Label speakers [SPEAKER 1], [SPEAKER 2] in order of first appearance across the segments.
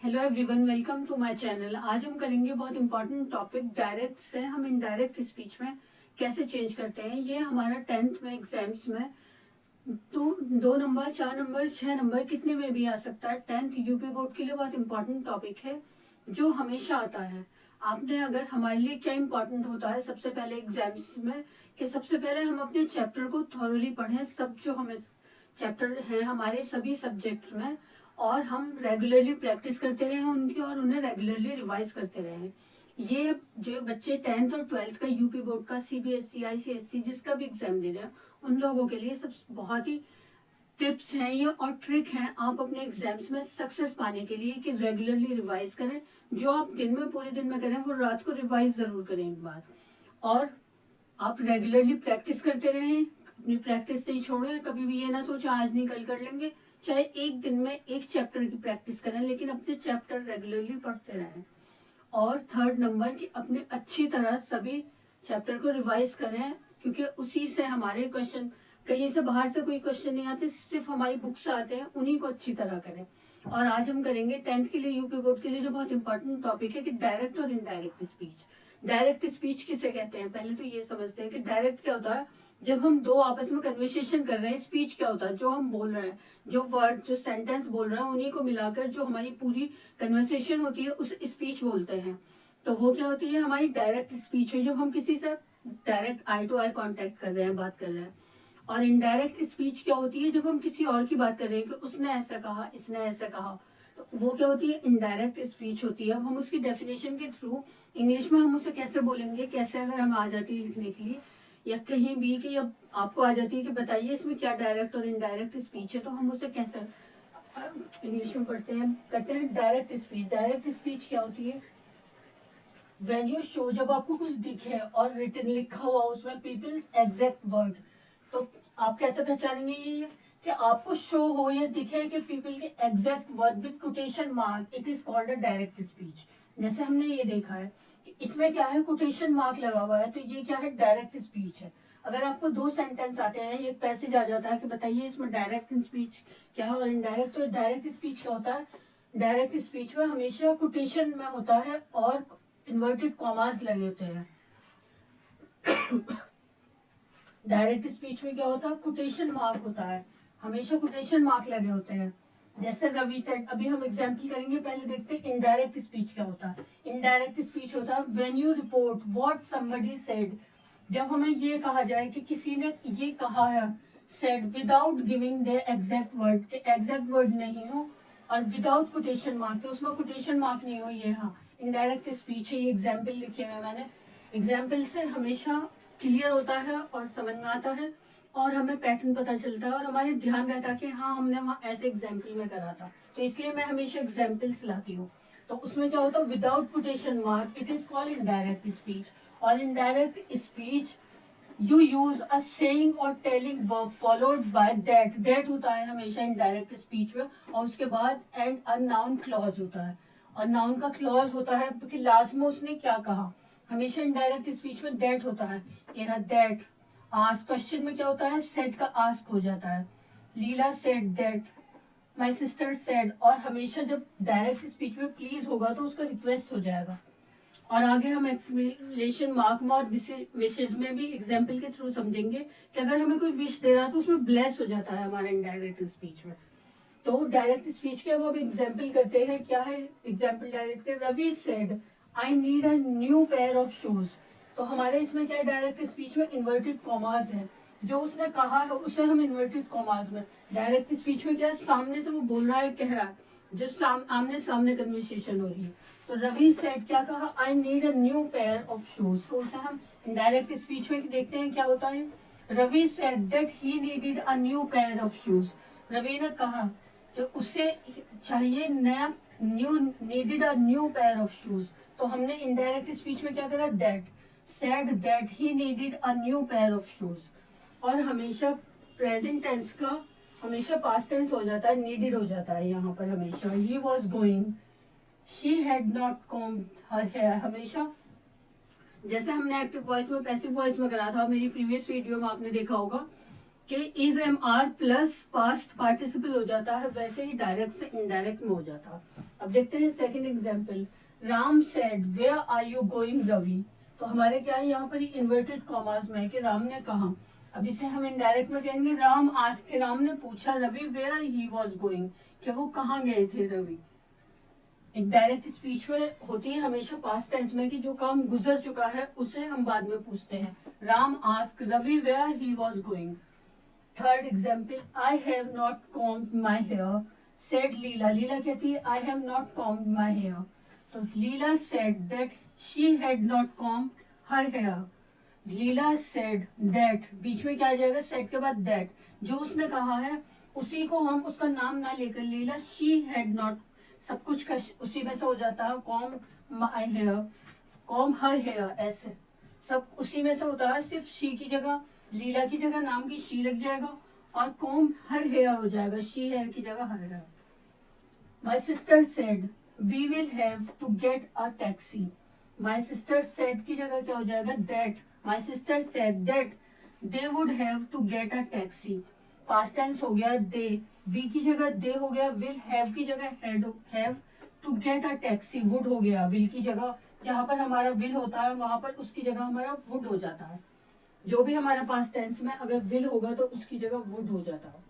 [SPEAKER 1] Hello everyone, welcome to my channel. आज हम करेंगे बहुत इंपॉर्टेंट टॉपिक, डायरेक्ट से हम इनडायरेक्ट स्पीच में कैसे चेंज करते हैं। ये हमारा 10th में एग्जाम्स में तो 2 नंबर, 4 नंबर, 6 नंबर कितने में भी आ सकता है। 10th यूपी बोर्ड के लिए बहुत इंपॉर्टेंट टॉपिक है जो हमेशा आता है। आपने अगर हमारे लिए क्या इंपॉर्टेंट होता है सबसे पहले एग्जाम्स में, कि सबसे पहले हम अपने चैप्टर को थॉरोली पढ़ें, सब जो हमें चैप्टर है हमारे सभी सब्जेक्ट में, और हम रेगुलरली प्रैक्टिस करते रहे उनकी और उन्हें रेगुलरली रिवाइज करते रहे। ये जो बच्चे 10th और 12th का यूपी बोर्ड का, सीबीएसई, आईसीएसई जिसका भी एग्जाम दे रहे हैं, उन लोगों के लिए सब बहुत ही टिप्स हैं ये और ट्रिक हैं आप अपने एग्जाम्स में सक्सेस पाने के लिए, कि रेगुलरली रिवाइज करें। जो आप दिन में पूरे दिन में करें वो रात को रिवाइज जरूर करें एक बार, और आप रेगुलरली प्रैक्टिस करते रहें। अपनी प्रैक्टिस से ही छोड़ें, कभी भी ये ना सोचें आज नहीं कल कर लेंगे। चाहे एक दिन में एक चैप्टर की प्रैक्टिस करें, लेकिन अपने चैप्टर रेगुलरली पढ़ते रहें। और 3rd नंबर की अपने अच्छी तरह सभी चैप्टर को रिवाइज करें, क्योंकि उसी से हमारे क्वेश्चन, कहीं से बाहर से कोई क्वेश्चन नहीं आते, सिर्फ हमारी बुक से आते हैं, उन्हीं को अच्छी तरह करें। और आज हम करेंगे 10th के लिए यूपी बोर्ड के लिए जो बहुत इंपॉर्टेंट टॉपिक है, कि डायरेक्ट और इनडायरेक्ट स्पीच। डायरेक्ट स्पीच किसे कहते हैं, पहले तो ये समझते हैं कि डायरेक्ट क्या होता है। जब हम दो आपस में कन्वर्सेशन कर रहे हैं, स्पीच क्या होता है, जो हम बोल रहे हैं, जो वर्ड, जो सेंटेंस बोल रहे हैं, उन्हीं को मिलाकर जो हमारी पूरी कन्वर्सेशन होती है उस स्पीच बोलते हैं। तो वो क्या होती है, हमारी डायरेक्ट स्पीच है, जब हम किसी से direct eye to eye contact कर रहे हैं, बात कर रहे हैं। और इनडायरेक्ट स्पीच क्या होती है, जब हम किसी और की बात कर रहे हैं कि उसने ऐसा कहा, इसने ऐसा कहा, तो वो क्या होती है, इनडायरेक्ट स्पीच होती है। अब हम उसकी डेफिनेशन के थ्रू इंग्लिश में हम उसे कैसे बोलेंगे, कैसे अगर हम आ जाती है लिखने के लिए या कहीं भी, कि अब आपको आ जाती है कि बताइए इसमें क्या डायरेक्ट और इनडायरेक्ट स्पीच है, तो हम उसे कैसे इंग्लिश में पढ़ते हैं, कहते हैं डायरेक्ट स्पीच। डायरेक्ट स्पीच क्या होती है, व्हेन यू शो, जब आपको कुछ दिखे और रिटन लिखा हुआ उसमें पीपल्स एग्जैक्ट वर्ड, तो आप कैसे पहचानेंगे ये, कि आपको शो हो या दिखे कि पीपल के exact word with quotation mark, it is called a direct speech. जैसे हमने ये देखा है कि इसमें क्या है, कोटेशन मार्क लगा हुआ है, तो ये क्या है, डायरेक्ट स्पीच है। अगर आपको दो सेंटेंस आते हैं, एक पैसेज आ जाता है कि बताइए इसमें डायरेक्ट स्पीच क्या है और इनडायरेक्ट, तो डायरेक्ट स्पीच क्या होता है, डायरेक्ट स्पीच में हमेशा कोटेशन में होता है और इन्वर्टेड कॉमास लगे होते हैं। डायरेक्ट स्पीच में क्या होता है, कोटेशन मार्क होता है, हमेशा कोटेशन मार्क लगे होते हैं। जैसे रवि सेड, अभी हम एग्जाम्पल करेंगे, पहले देखते हैं इनडायरेक्ट स्पीच क्या होता है। इनडायरेक्ट स्पीच होता है when you report what somebody said, जब हमें ये कहा जाए कि किसी ने ये कहा है, said without giving the exact word, के एग्जैक्ट वर्ड नहीं हो, और विदाउट कोटेशन मार्क, तो उसमें कोटेशन मार्क नहीं हो, ये हाँ इनडायरेक्ट स्पीच है। ये एग्जाम्पल लिखे हुए मैंने, एग्जाम्पल से हमेशा क्लियर होता है और समझ में आता है, और हमें पैटर्न पता चलता है, और हमारे ध्यान रहता है कि हाँ हमने वहाँ ऐसे एग्जाम्पल में करा था, तो इसलिए मैं हमेशा एग्जाम्पल्स लाती हूँ। तो उसमें क्या होता है, without quotation mark, it is called indirect speech. और indirect speech you use a saying और telling verb followed by that, that होता है हमेशा इनडायरेक्ट स्पीच में, और उसके बाद एंड अ नाउन क्लॉज होता है, और नाउन का क्लॉज होता है कि लास्ट में उसने क्या कहा। हमेशा इनडायरेक्ट स्पीच में दैट होता है, ये रहा दैट। आस्क, क्वेश्चन में क्या होता है, सेड का आस्क हो जाता है, Leela said that my sister said, और हमेशा जब डायरेक्ट स्पीच में प्लीज होगा तो उसका रिक्वेस्ट हो जाएगा। और आगे हम एक्सक्लेमेशन मार्क में और विशेष में भी एग्जाम्पल के थ्रू समझेंगे कि अगर हमें कोई विश दे रहा है तो उसमें ब्लेस हो जाता है हमारा इनडायरेक्ट स्पीच में। तो डायरेक्ट स्पीच के अब हम एग्जाम्पल करते हैं, क्या है एग्जाम्पल डायरेक्ट के, Ravi said I need a new pair of shoes, तो हमारे इसमें क्या है, डायरेक्ट स्पीच में इन्वर्टेड कॉमास है, जो उसने कहा है उसे हम इन्वर्टेड कॉमास में। डायरेक्ट स्पीच में क्या है, सामने से वो बोल रहा है, कह रहा है, जो आमने सामने कन्वर्सेशन हो रही है। तो रवि सेड क्या कहा, आई need a new pair of shoes, तो उसे हम इनडायरेक्ट स्पीच में देखते हैं क्या होता है, Ravi said that he needed a new pair of shoes, Ravi ने कहा कि उसे चाहिए नया, new, needed a new pair of shoes, तो हमने इनडायरेक्ट स्पीच में क्या करा, that said that he needed a new pair of shoes. और हमेशा प्रेजेंट टेंस का हमेशा पास्ट टेंस हो जाता है, नीडेड हो जाता है यहाँ पर हमेशा। He was going, she had not combed her hair, हमेशा जैसे हमने एक्टिव वॉइस में पैसिव वॉइस में करा था, मेरी प्रीवियस वीडियो में आपने देखा होगा कि is am are plus past participle हो जाता है, वैसे ही डायरेक्ट से इनडायरेक्ट में हो जाता है। अब देखते हैं second example, Ram said where are you going Ravi. तो हमारे क्या है यहाँ पर इन्वर्टेड कॉमास में है कि राम ने कहा। अब इसे हम इनडायरेक्ट में कहेंगे राम आस्क्ड, के राम ने पूछा Ravi where he was going, कि वो कहाँ गए थे रवि। इनडायरेक्ट स्पीच में होती है हमेशा पास्ट टेंस में कि जो काम गुजर चुका है उसे हम बाद में पूछते हैं। Ram ask Ravi where he was going. Third example, I have not combed my hair said Leela. Leela कहती है I have not combed my hair. तो Leela said that she had not combed her hair. Leela said that, बीच में क्या आ जाएगा, सेड के बाद that, जो उसने कहा है उसी को हम उसका नाम ना लेकर लीला शी हैड नॉट, सब कुछ का उसी में से हो जाता है। Comb my hair, comb her hair, ऐसे सब उसी में से होता है। सिर्फ शी की जगह, लीला की जगह नाम की शी लग जाएगा और कॉम हर हेयर हो जाएगा, शी हेयर की जगह her hair. My sister said we will have to get a taxi. My sister said की जगह क्या हो जाएगा, that. My sister said that they would have to get a taxi. Past tense हो गया दे, we की जगह दे हो गया, विल हैव की जगह have to get a taxi, would हो गया, विल की जगह जहां पर हमारा विल होता है वहां पर उसकी जगह हमारा वुड हो जाता है। जो भी हमारा पास्ट टेंस में अगर विल होगा तो उसकी जगह वुड हो जाता है।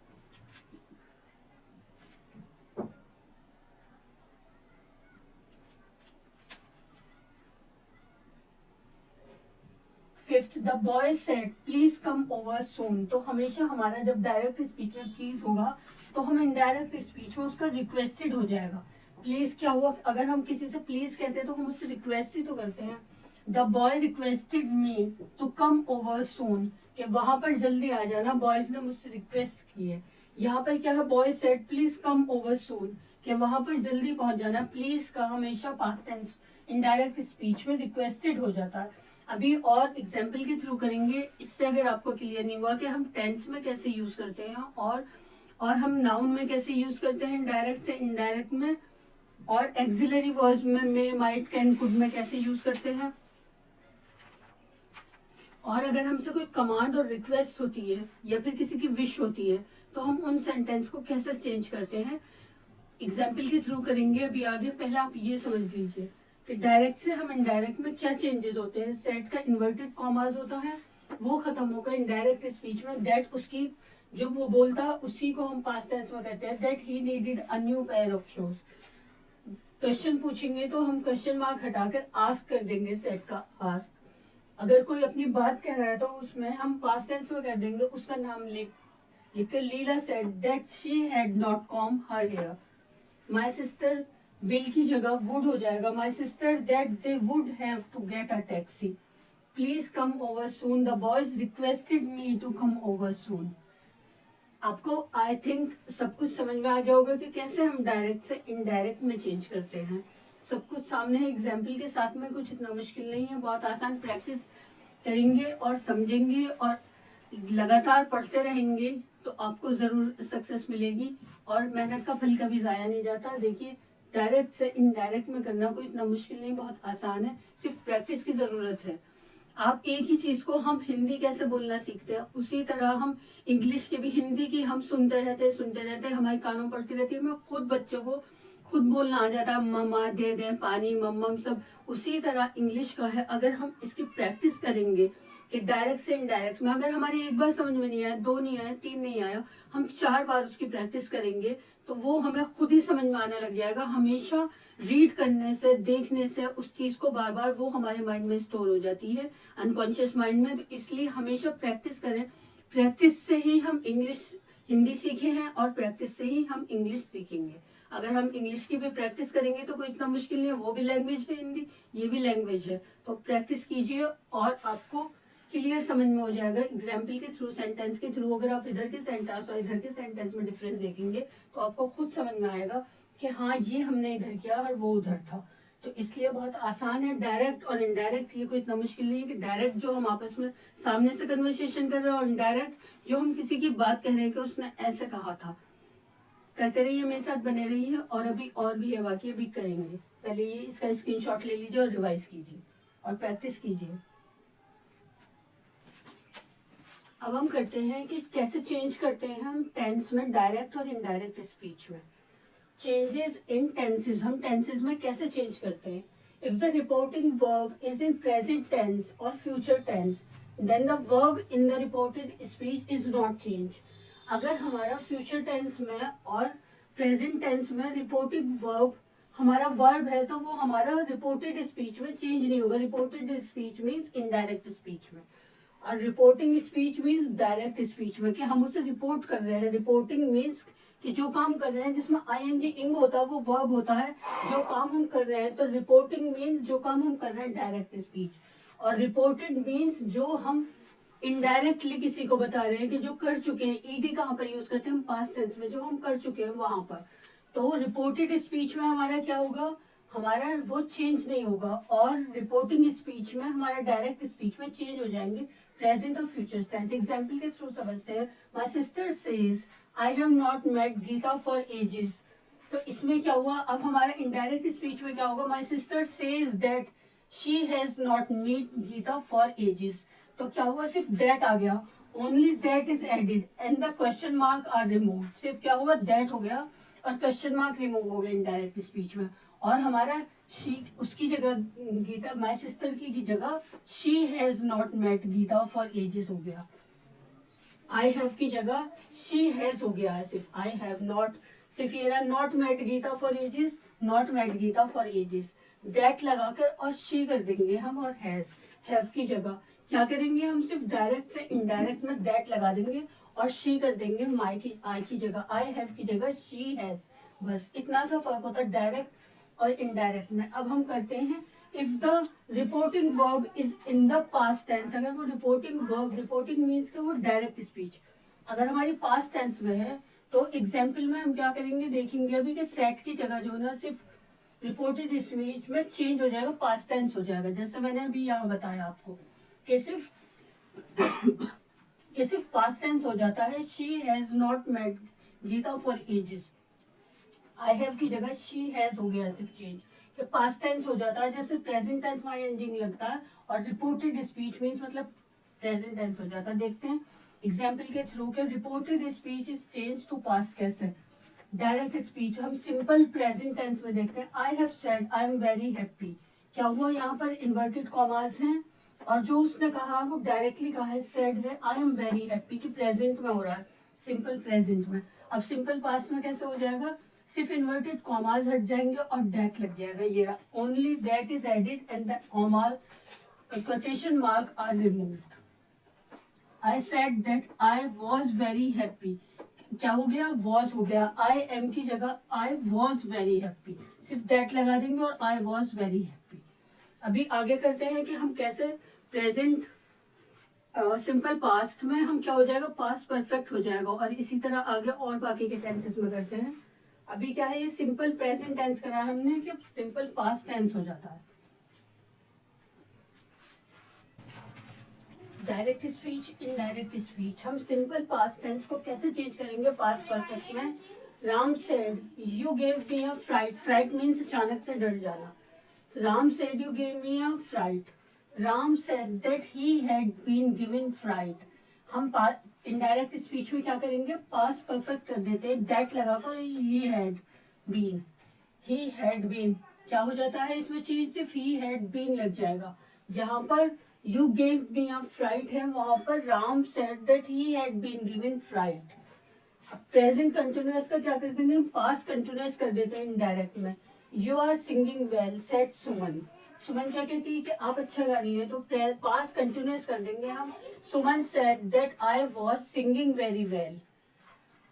[SPEAKER 1] Fifth, the boy said please come over सून। तो हमेशा हमारा जब डायरेक्ट स्पीच में प्लीज होगा तो हम इनडायरेक्ट स्पीच में उसका रिक्वेस्टेड हो जाएगा। प्लीज क्या हुआ, अगर हम किसी से प्लीज कहते हैं तो हम उससे रिक्वेस्ट ही तो करते हैं। The boy requested me to come over soon, कि वहां पर जल्दी आ जाना, बॉयज ने मुझसे रिक्वेस्ट की है। यहाँ पर क्या है, boy said please come over soon, कि वहां पर जल्दी पहुंच जाना। प्लीज का हमेशा पास्ट टेंस इनडायरेक्ट स्पीच में रिक्वेस्टेड हो जाता है। अभी और एग्जाम्पल के थ्रू करेंगे, इससे अगर आपको क्लियर नहीं हुआ कि हम टेंस में कैसे यूज करते हैं और हम नाउन में कैसे यूज करते हैं डायरेक्ट से इनडायरेक्ट में, और एक्सिलरी वर्ड्स में मे माइट कैन कुड में कैसे यूज करते हैं, और अगर हमसे कोई कमांड और रिक्वेस्ट होती है या फिर किसी की विश होती है तो हम उन सेंटेंस को कैसे चेंज करते हैं, एग्जाम्पल के थ्रू करेंगे अभी आगे। पहले आप ये समझ लीजिए कि डायरेक्ट से हम इनडायरेक्ट में क्या चेंजेस होते हैं। सेट का इन्वर्टेड कॉमास होता है, वो खत्म होगा इनडायरेक्ट स्पीच में। दैट उसकी जो वो बोलता है उसी को हम पास्ट टेंस में कहते हैं, that he needed a new pair of shoes. Question पूछेंगे तो हम क्वेश्चन मार्क हटाकर आस्क कर देंगे, सेट का आस्क। अगर कोई अपनी बात कह रहा है तो उसमें हम पास्ट टेंस में कर देंगे, उसका नाम लिख के Leela said that she had not come her hair. My sister will की जगह वुड हो जाएगा, my sister that they would have to get a taxi. Please come over soon, the boys requested me to come over soon. आपको I think सब कुछ समझ में आ गया होगा कि कैसे हम डायरेक्ट से इनडायरेक्ट में चेंज करते हैं। सब कुछ सामने है एग्जाम्पल के साथ में, कुछ इतना मुश्किल नहीं है, बहुत आसान। प्रैक्टिस करेंगे और समझेंगे और लगातार पढ़ते रहेंगे तो आपको जरूर सक्सेस मिलेगी, और मेहनत का फल कभी जाया नहीं जाता। देखिए डायरेक्ट से इनडायरेक्ट में करना कोई इतना मुश्किल नहीं, बहुत आसान है, सिर्फ प्रैक्टिस की जरूरत है। आप एक ही चीज को हम हिंदी कैसे बोलना सीखते हैं उसी तरह हम इंग्लिश के भी, हिंदी की हम सुनते रहते हैं, हमारे कानों पड़ती रहती है। मैं खुद बच्चों को खुद बोलना आ जाता है, मम्मा दे दे पानी, मम्मम, सब उसी तरह इंग्लिश का है। अगर हम इसकी प्रैक्टिस करेंगे कि डायरेक्ट से इनडायरेक्ट में, अगर हमारी एक बार समझ में नहीं आया, दो नहीं आया, तीन नहीं आया, हम 4 बार उसकी प्रैक्टिस करेंगे तो वो हमें खुद ही समझ में आने लग जाएगा। हमेशा रीड करने से, देखने से उस चीज को बार बार वो हमारे माइंड में स्टोर हो जाती है, अनकॉन्शियस माइंड में। तो इसलिए हमेशा प्रैक्टिस करें। प्रैक्टिस से ही हम हिंदी सीखे हैं और प्रैक्टिस से ही हम इंग्लिश सीखेंगे। अगर हम इंग्लिश की भी प्रैक्टिस करेंगे तो कोई इतना मुश्किल नहीं है, वो भी लैंग्वेज है हिंदी, ये भी लैंग्वेज है। तो प्रैक्टिस कीजिए और आपको क्लियर समझ में हो जाएगा। एग्जाम्पल के थ्रू, सेंटेंस के थ्रू अगर आप इधर के सेंटेंस और इधर के सेंटेंस में डिफरेंस देखेंगे तो आपको खुद समझ में आएगा कि हाँ ये हमने इधर किया और वो उधर था। तो इसलिए बहुत आसान है डायरेक्ट और इनडायरेक्ट, ये कोई इतना मुश्किल नहीं है कि डायरेक्ट जो हम आपस में सामने से कन्वर्सेशन कर रहे हैं और इनडायरेक्ट जो हम किसी की बात कह रहे हैं कि उसने ऐसे कहा था। करते रहिए, मेरे साथ बने रहिए, और अभी और भी है बाकी, अभी करेंगे। पहले ये इसका स्क्रीनशॉट ले लीजिए और रिवाइज कीजिए और प्रैक्टिस कीजिए। अब हम करते हैं कि कैसे चेंज करते हैं हम टेंस में डायरेक्ट और इनडायरेक्ट स्पीच में। चेंजेस इन टेंसेस, हम टेंसेस में कैसे चेंज करते हैं. If the reporting verb is in present tense और future tense, then the verb in the reported speech is not change. अगर हमारा फ्यूचर टेंस में और प्रेजेंट टेंस में रिपोर्टेड वर्ब हमारा वर्ब है, तो वो हमारा रिपोर्टेड स्पीच में चेंज नहीं होगा. Reported speech means indirect speech में, और reporting speech means direct speech में, कि हम उसे रिपोर्ट कर रहे हैं. रिपोर्टिंग मीन्स कि जो काम कर रहे हैं जिसमें आईएनजी इंग होता है वो वर्ब होता है, जो काम हम कर रहे हैं. तो रिपोर्टिंग मीन्स जो काम हम कर रहे हैं डायरेक्ट स्पीच, और रिपोर्टेड मीन्स जो हम इनडायरेक्टली किसी को बता रहे हैं कि जो कर चुके हैं. ईडी कहाँ पर यूज करते हैं हम? पास्ट टेंस में, जो हम कर चुके हैं वहां पर. तो रिपोर्टेड स्पीच में हमारा क्या होगा, हमारा वो चेंज नहीं होगा, और रिपोर्टिंग स्पीच में हमारा डायरेक्ट स्पीच में चेंज हो जाएंगे प्रेजेंट और फ्यूचर टेंस. एग्जाम्पल के थ्रू समझते हैं. My sister says I have not met Geeta for ages. तो इसमें क्या हुआ, अब हमारा इनडायरेक्ट स्पीच में क्या होगा, my sister says that she has not meet Geeta for ages. तो क्या हुआ, सिर्फ दैट आ गया, only that is added and the question mark are remove. सिर्फ क्या हुआ, दैट हो गया और क्वेश्चन मार्क रिमूव हो गया इनडायरेक्ट स्पीच में. और हमारा शी उसकी जगह गीता, माई सिस्टर की जगह she has not met Geeta for ages हो गया. आई हैव की जगह शी हैज हो गया है. सिर्फ आई हैव नॉट, सिर्फ ये रहा not met Geeta for ages, not met Geeta for ages. That लगाकर और शी कर देंगे हम, और हैव की जगह क्या करेंगे हम, सिर्फ डायरेक्ट से इनडायरेक्ट में दैट लगा देंगे और शी कर देंगे माई की, आई की जगह, आई हैव की जगह शी हैज. बस इतना सा फर्क होता है डायरेक्ट और इनडायरेक्ट में. अब हम करते हैं, if the reporting verb is in the past tense. अगर वो रिपोर्टिंग वर्ब, रिपोर्टिंग मीन्स के वो डायरेक्ट स्पीच, अगर हमारी पास्ट टेंस में है, तो एग्जाम्पल में हम क्या करेंगे देखेंगे अभी कि सेट की जगह जो ना सिर्फ रिपोर्टेड स्पीच में चेंज हो जाएगा, पास्ट टेंस हो जाएगा. जैसे मैंने अभी यहाँ बताया आपको कि सिर्फ पास्ट टेंस हो जाता है. She has not met Geeta for ages, I have की जगह शी हैज हो गया सिर्फ चेंज, कि पास्ट टेंस हो जाता है. जैसे प्रेजेंट टेंस में आईएनजी नहीं लगता है, और रिपोर्टेड स्पीच मीन्स मतलब प्रेजेंट टेंस हो जाता है. देखते हैं एग्जाम्पल के थ्रू के reported speech is change to past कैसे. डायरेक्ट स्पीच हम सिंपल प्रेजेंट टेंस में देखते हैं. I have said I am very happy. क्या हुआ, यहाँ पर इन्वर्टेड कॉमास हैं, और जो उसने कहा वो डायरेक्टली कहा है, सेड है आई एम वेरी हैप्पी, कि प्रेजेंट में हो रहा है, सिंपल प्रेजेंट में. अब सिंपल पास्ट में कैसे हो जाएगा, सिर्फ इन्वर्टेड कॉमास हट जाएंगे और दैट लग जाएगा. ये रहा, only that is added and the comma quotation mark are removed. I said that I was very happy. क्या हो गया, वॉज हो गया. आई एम की जगह आई वॉज वेरी हैप्पी, सिर्फ दैट लगा देंगे और आई वॉज वेरी हैप्पी. अभी आगे करते हैं कि हम कैसे प्रेजेंट सिंपल पास्ट में हम क्या हो जाएगा, पास्ट परफेक्ट हो जाएगा. और इसी तरह आगे और बाकी के टेंसेस में करते हैं. अभी क्या है, ये सिंपल प्रेजेंट टेंस करा है हमने, कि सिंपल पास्ट टेंस हो जाता है. डायरेक्ट स्पीच, इनडायरेक्ट स्पीच, हम सिंपल पास्ट टेंस को कैसे चेंज करेंगे पास्ट परफेक्ट में. Ram said you gave me a fright. Fright means अचानक से डर जाना. Ram said you gave me a fright. Ram said that he had been given fright. हम इनडायरेक्ट स्पीच में क्या करेंगे, पास्ट परफेक्ट कर देते हैं, दैट लगाकर he had been. He had been क्या हो जाता है, इसमें चीज सिर्फ ही हैड बीन लग जाएगा. जहां पर you gave me a fright है, वहां पर Ram said that he had been given fright. Present continuous का क्या कर देंगे, पास्ट कंटिन्यूअस कर देते हैं इनडायरेक्ट में. You are singing well said Suman. Suman क्या कहती है कि आप अच्छा गा रही है, तो पास्ट कंटिन्यूअस कर देंगे हम. Suman said that I was singing very well.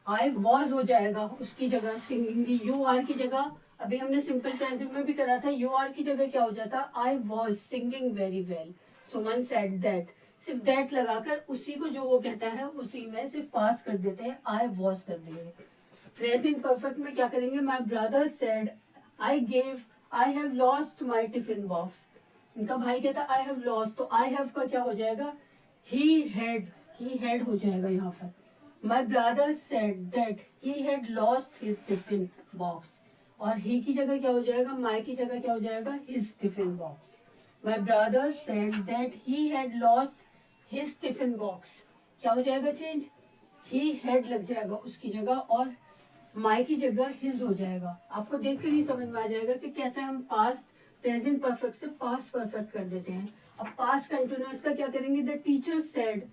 [SPEAKER 1] I was हो जाएगा उसकी जगह सिंगिंग, यू आर की जगह. अभी हमने सिंपल प्रेजेंट में भी करा था, यू आर की जगह क्या हो जाता, आई was singing very well. Suman said that, सिर्फ दैट लगाकर उसी को जो वो कहता है उसी में सिर्फ पास कर देते हैं, आई वाज कर देंगे. प्रेजेंट परफेक्ट में क्या करेंगे, my brother said I have lost my tiffin box. इनका भाई कहता आई हैव लॉस्ट, तो आई हैव का क्या हो जाएगा, ही हैड हो जाएगा यहाँ पर. My brother said that he had lost his tiffin box, और ही की जगह क्या हो जाएगा, माई की जगह क्या हो जाएगा, his tiffin box. My brother said that he had lost his tiffin box. क्या हो जाएगा चेंज, ही हैड लग जाएगा उसकी जगह, और माई की जगह हिज हो जाएगा। आपको देखकर ही समझ में आ जाएगा कि कैसे हम पास्ट प्रेजेंट परफेक्ट से पास्ट परफेक्ट कर देते हैं। अब पास्ट कंटिन्यूअस का क्या करेंगे, the teacher said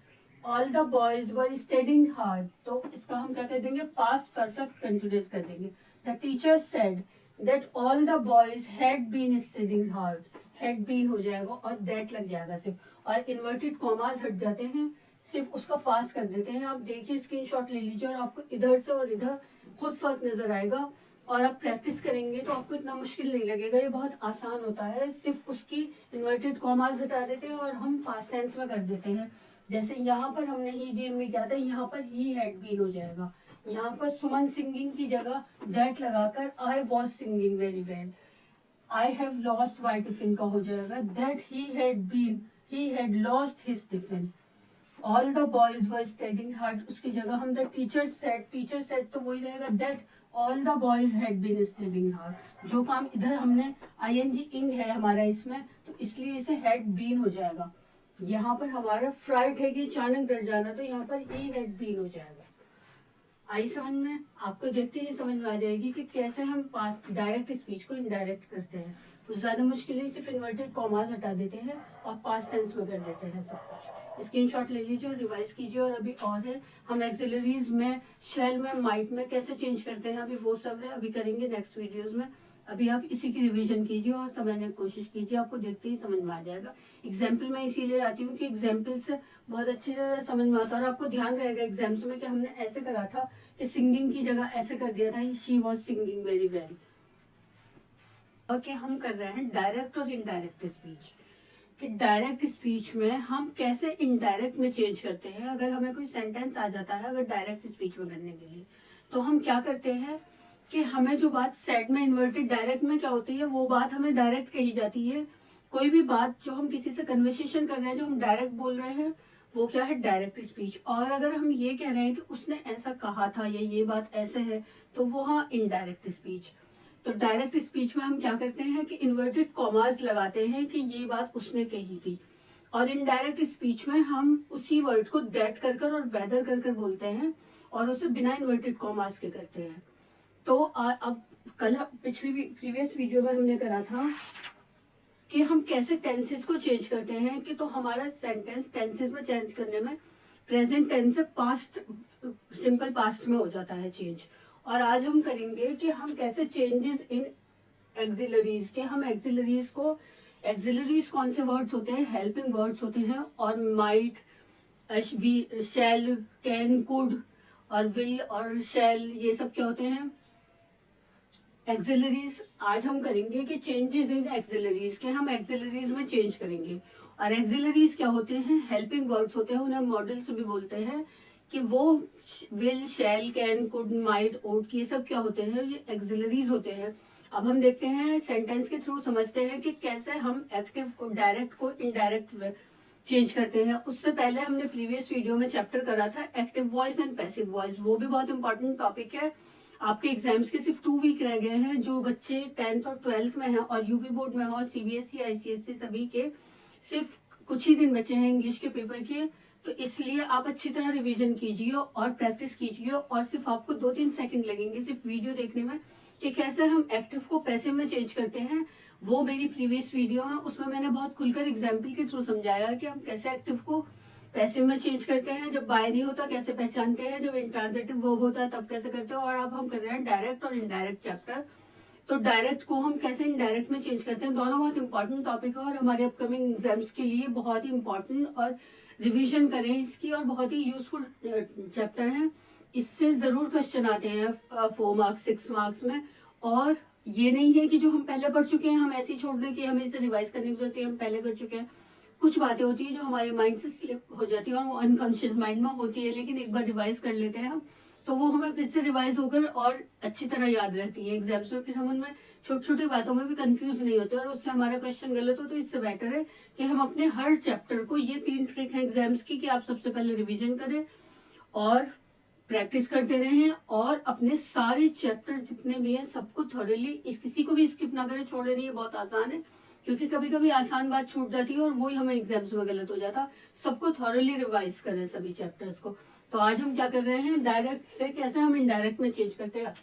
[SPEAKER 1] all the boys were studying hard, तो इसका हम क्या कर देंगे, पास्ट परफेक्ट कंटिन्यूअस कर देंगे। The teacher said that all the boys had been studying hard, had been हो जाएगा और दैट लग जाएगा सिर्फ, और इन्वर्टेड कॉमास हट जाते हैं, सिर्फ उसका पास कर देते हैं। आप देखिए स्क्रीनशॉट ले लीजिए और आपको इधर से और इधर खुद फर्क नजर आएगा, और आप प्रैक्टिस करेंगे तो आपको इतना मुश्किल नहीं लगेगा, ये बहुत आसान होता है। सिर्फ उसकी इन्वर्टेड कॉमास हटा देते हैं और हम पास्ट टेंस में कर देते हैं। जैसे यहाँ पर हमने ही गेम में क्या था, यहाँ पर ही हैड बीन हो जाएगा, यहाँ पर सुमन सिंगिंग की जगह दैट लगाकर I was singing very well, I have lost my tiffin का हो जाएगा that he had lost his tiffin. All the boys were studying hard, उसकी जगह हम द टीचर सेड तो वही रहेगा that all the boys had been studying hard. जो काम इधर हमने आईएनजी इंग है हमारा इसमें, तो इसलिए इसे हैड बीन हो जाएगा। यहाँ पर हमारा फ्राइड है कि अचानक डर जाना, तो यहाँ पर ही हैड बीन हो जाएगा। आई समझ में? आपको देखते ही समझ में आ जाएगी कि कैसे हम पास्ट डायरेक्ट स्पीच को इनडायरेक्ट करते हैं। कुछ ज्यादा मुश्किल है, सिर्फ इन्वर्टेड कॉमास हटा देते हैं और पास्ट टेंस में कर देते हैं सब कुछ। स्क्रीनशॉट ले लीजिए और रिवाइज कीजिए। और अभी और है, हम एक्सिलरीज में, शेल में, माइट में कैसे चेंज करते हैं, अभी वो सब है, अभी करेंगे नेक्स्ट वीडियोज में। अभी आप इसी की रिवीजन कीजिए और समझने की कोशिश कीजिए, आपको देखते ही समझ में आ जाएगा। एग्जाम्पल मैं इसीलिए लाती हूँ कि एग्जाम्पल से बहुत अच्छी तरह समझ में आता है, और आपको ध्यान रहेगा एग्जाम्स में कि हमने ऐसे करा था कि सिंगिंग की जगह ऐसे कर दिया था, she was singing very well. Okay, हम कर रहे हैं डायरेक्ट और इनडायरेक्ट स्पीच, कि डायरेक्ट स्पीच में हम कैसे इनडायरेक्ट में चेंज करते हैं। अगर हमें कोई सेंटेंस आ जाता है अगर डायरेक्ट स्पीच में करने के लिए, तो हम क्या करते हैं कि हमें जो बात सेड में इन्वर्टेड डायरेक्ट में क्या होती है, वो बात हमें डायरेक्ट कही जाती है। कोई भी बात जो हम किसी से कन्वर्सेशन कर रहे हैं, जो हम डायरेक्ट बोल रहे हैं, वो क्या है, डायरेक्ट स्पीच। और अगर हम ये कह रहे हैं कि उसने ऐसा कहा था या ये बात ऐसे है, तो वो हाँ इनडायरेक्ट स्पीच। तो डायरेक्ट स्पीच में हम क्या करते हैं कि इन्वर्टेड कॉमास लगाते हैं कि ये बात उसने कही थी, और इनडायरेक्ट स्पीच में हम उसी वर्ड को दैट कर कर और वेदर कर कर बोलते हैं, और उसे बिना इन्वर्टेड कॉमास के करते हैं। तो अब कल पिछली प्रीवियस वीडियो में हमने करा था कि हम कैसे टेंसेस को चेंज करते हैं, कि तो हमारा सेंटेंस टेंसेस में चेंज करने में प्रेजेंट टेंस से पास्ट, सिंपल पास्ट में हो जाता है चेंज। और आज हम करेंगे कि हम कैसे चेंजेस इन एक्सिलरीज के, हम एक्सिलरीज को, एक्सिलरीज कौन से वर्ड्स होते हैं, हेल्पिंग वर्ड्स होते हैं, और माइट, शैल, कैन, कुड और विल और शैल, ये सब क्या होते हैं, एक्सिलरीज। आज हम करेंगे कि चेंजेस इन एक्सिलरीज के, हम एक्सिलरीज में चेंज करेंगे। और एक्सिलरीज क्या होते हैं, हेल्पिंग वर्ड्स होते हैं, उन्हें मॉडल्स भी बोलते हैं, कि वो will, shall, can, could, might, ought, ये सब क्या होते हैं, ये एक्सिलरीज होते हैं। अब हम देखते हैं सेंटेंस के थ्रू समझते हैं कि कैसे हम एक्टिव को, डायरेक्ट को इनडायरेक्ट चेंज करते हैं। उससे पहले हमने प्रीवियस वीडियो में चैप्टर करा था active voice and passive voice, वो भी बहुत इंपॉर्टेंट टॉपिक है। आपके एग्जाम्स के सिर्फ 2 वीक रह गए हैं, जो बच्चे 10th और 12th में हैं और यूपी बोर्ड में हैं और सीबीएसई, आईसीएसई सभी के सिर्फ कुछ ही दिन बचे हैं इंग्लिश के पेपर के। तो इसलिए आप अच्छी तरह रिवीजन कीजिए और प्रैक्टिस कीजिए, और सिर्फ आपको 2-3 सेकंड लगेंगे सिर्फ वीडियो देखने में कि कैसे हम एक्टिव को पैसिव में चेंज करते हैं। वो मेरी प्रीवियस वीडियो है, उसमें मैंने बहुत खुलकर एग्जाम्पल के थ्रू समझाया कि हम कैसे एक्टिव को पैसिव में चेंज करते हैं, जब बाय नहीं होता कैसे पहचानते हैं, जब इंट्रांजिटिव वर्ब होता है तब कैसे करते हैं। और अब हम कर रहे हैं डायरेक्ट और इनडायरेक्ट चैप्टर। तो डायरेक्ट को हम कैसे इनडायरेक्ट में चेंज करते हैं, दोनों बहुत इंपॉर्टेंट टॉपिक है और हमारे अपकमिंग एग्जाम्स के लिए बहुत ही इंपॉर्टेंट, और रिवीजन करें इसकी, और बहुत ही यूजफुल चैप्टर है। इससे जरूर क्वेश्चन आते हैं 4 मार्क्स 6 मार्क्स में। और ये नहीं है कि जो हम पहले पढ़ चुके हैं हम ऐसे ही छोड़ दें कि हमें इसे रिवाइज करने की जरूरत है, हम पहले कर चुके हैं। कुछ बातें होती है जो हमारे माइंड से स्लिप हो जाती है और वो अनकॉन्शियस माइंड में होती है, लेकिन एक बार रिवाइज कर लेते हैं हम तो वो हमें फिर से रिवाइज होकर और अच्छी तरह याद रहती है एग्जाम्स में। फिर हम उनमें छोटी छोटी बातों में भी कंफ्यूज नहीं होते और उससे हमारा क्वेश्चन गलत हो। तो इससे बेटर है कि हम अपने हर चैप्टर को, ये 3 ट्रिक है एग्जाम्स की, कि आप सबसे पहले रिविजन करें और प्रैक्टिस करते रहें, और अपने सारे चैप्टर जितने भी हैं सबको थॉरली, किसी को भी स्किप ना करें, छोड़े नहीं। ये बहुत आसान है, क्योंकि कभी कभी आसान बात छूट जाती है और वही हमें एग्जाम्स में गलत हो जाता। सबको थॉरली रिवाइज करें सभी चैप्टर्स को। तो आज हम क्या कर रहे हैं, डायरेक्ट से कैसे हम इनडायरेक्ट में चेंज करते हैं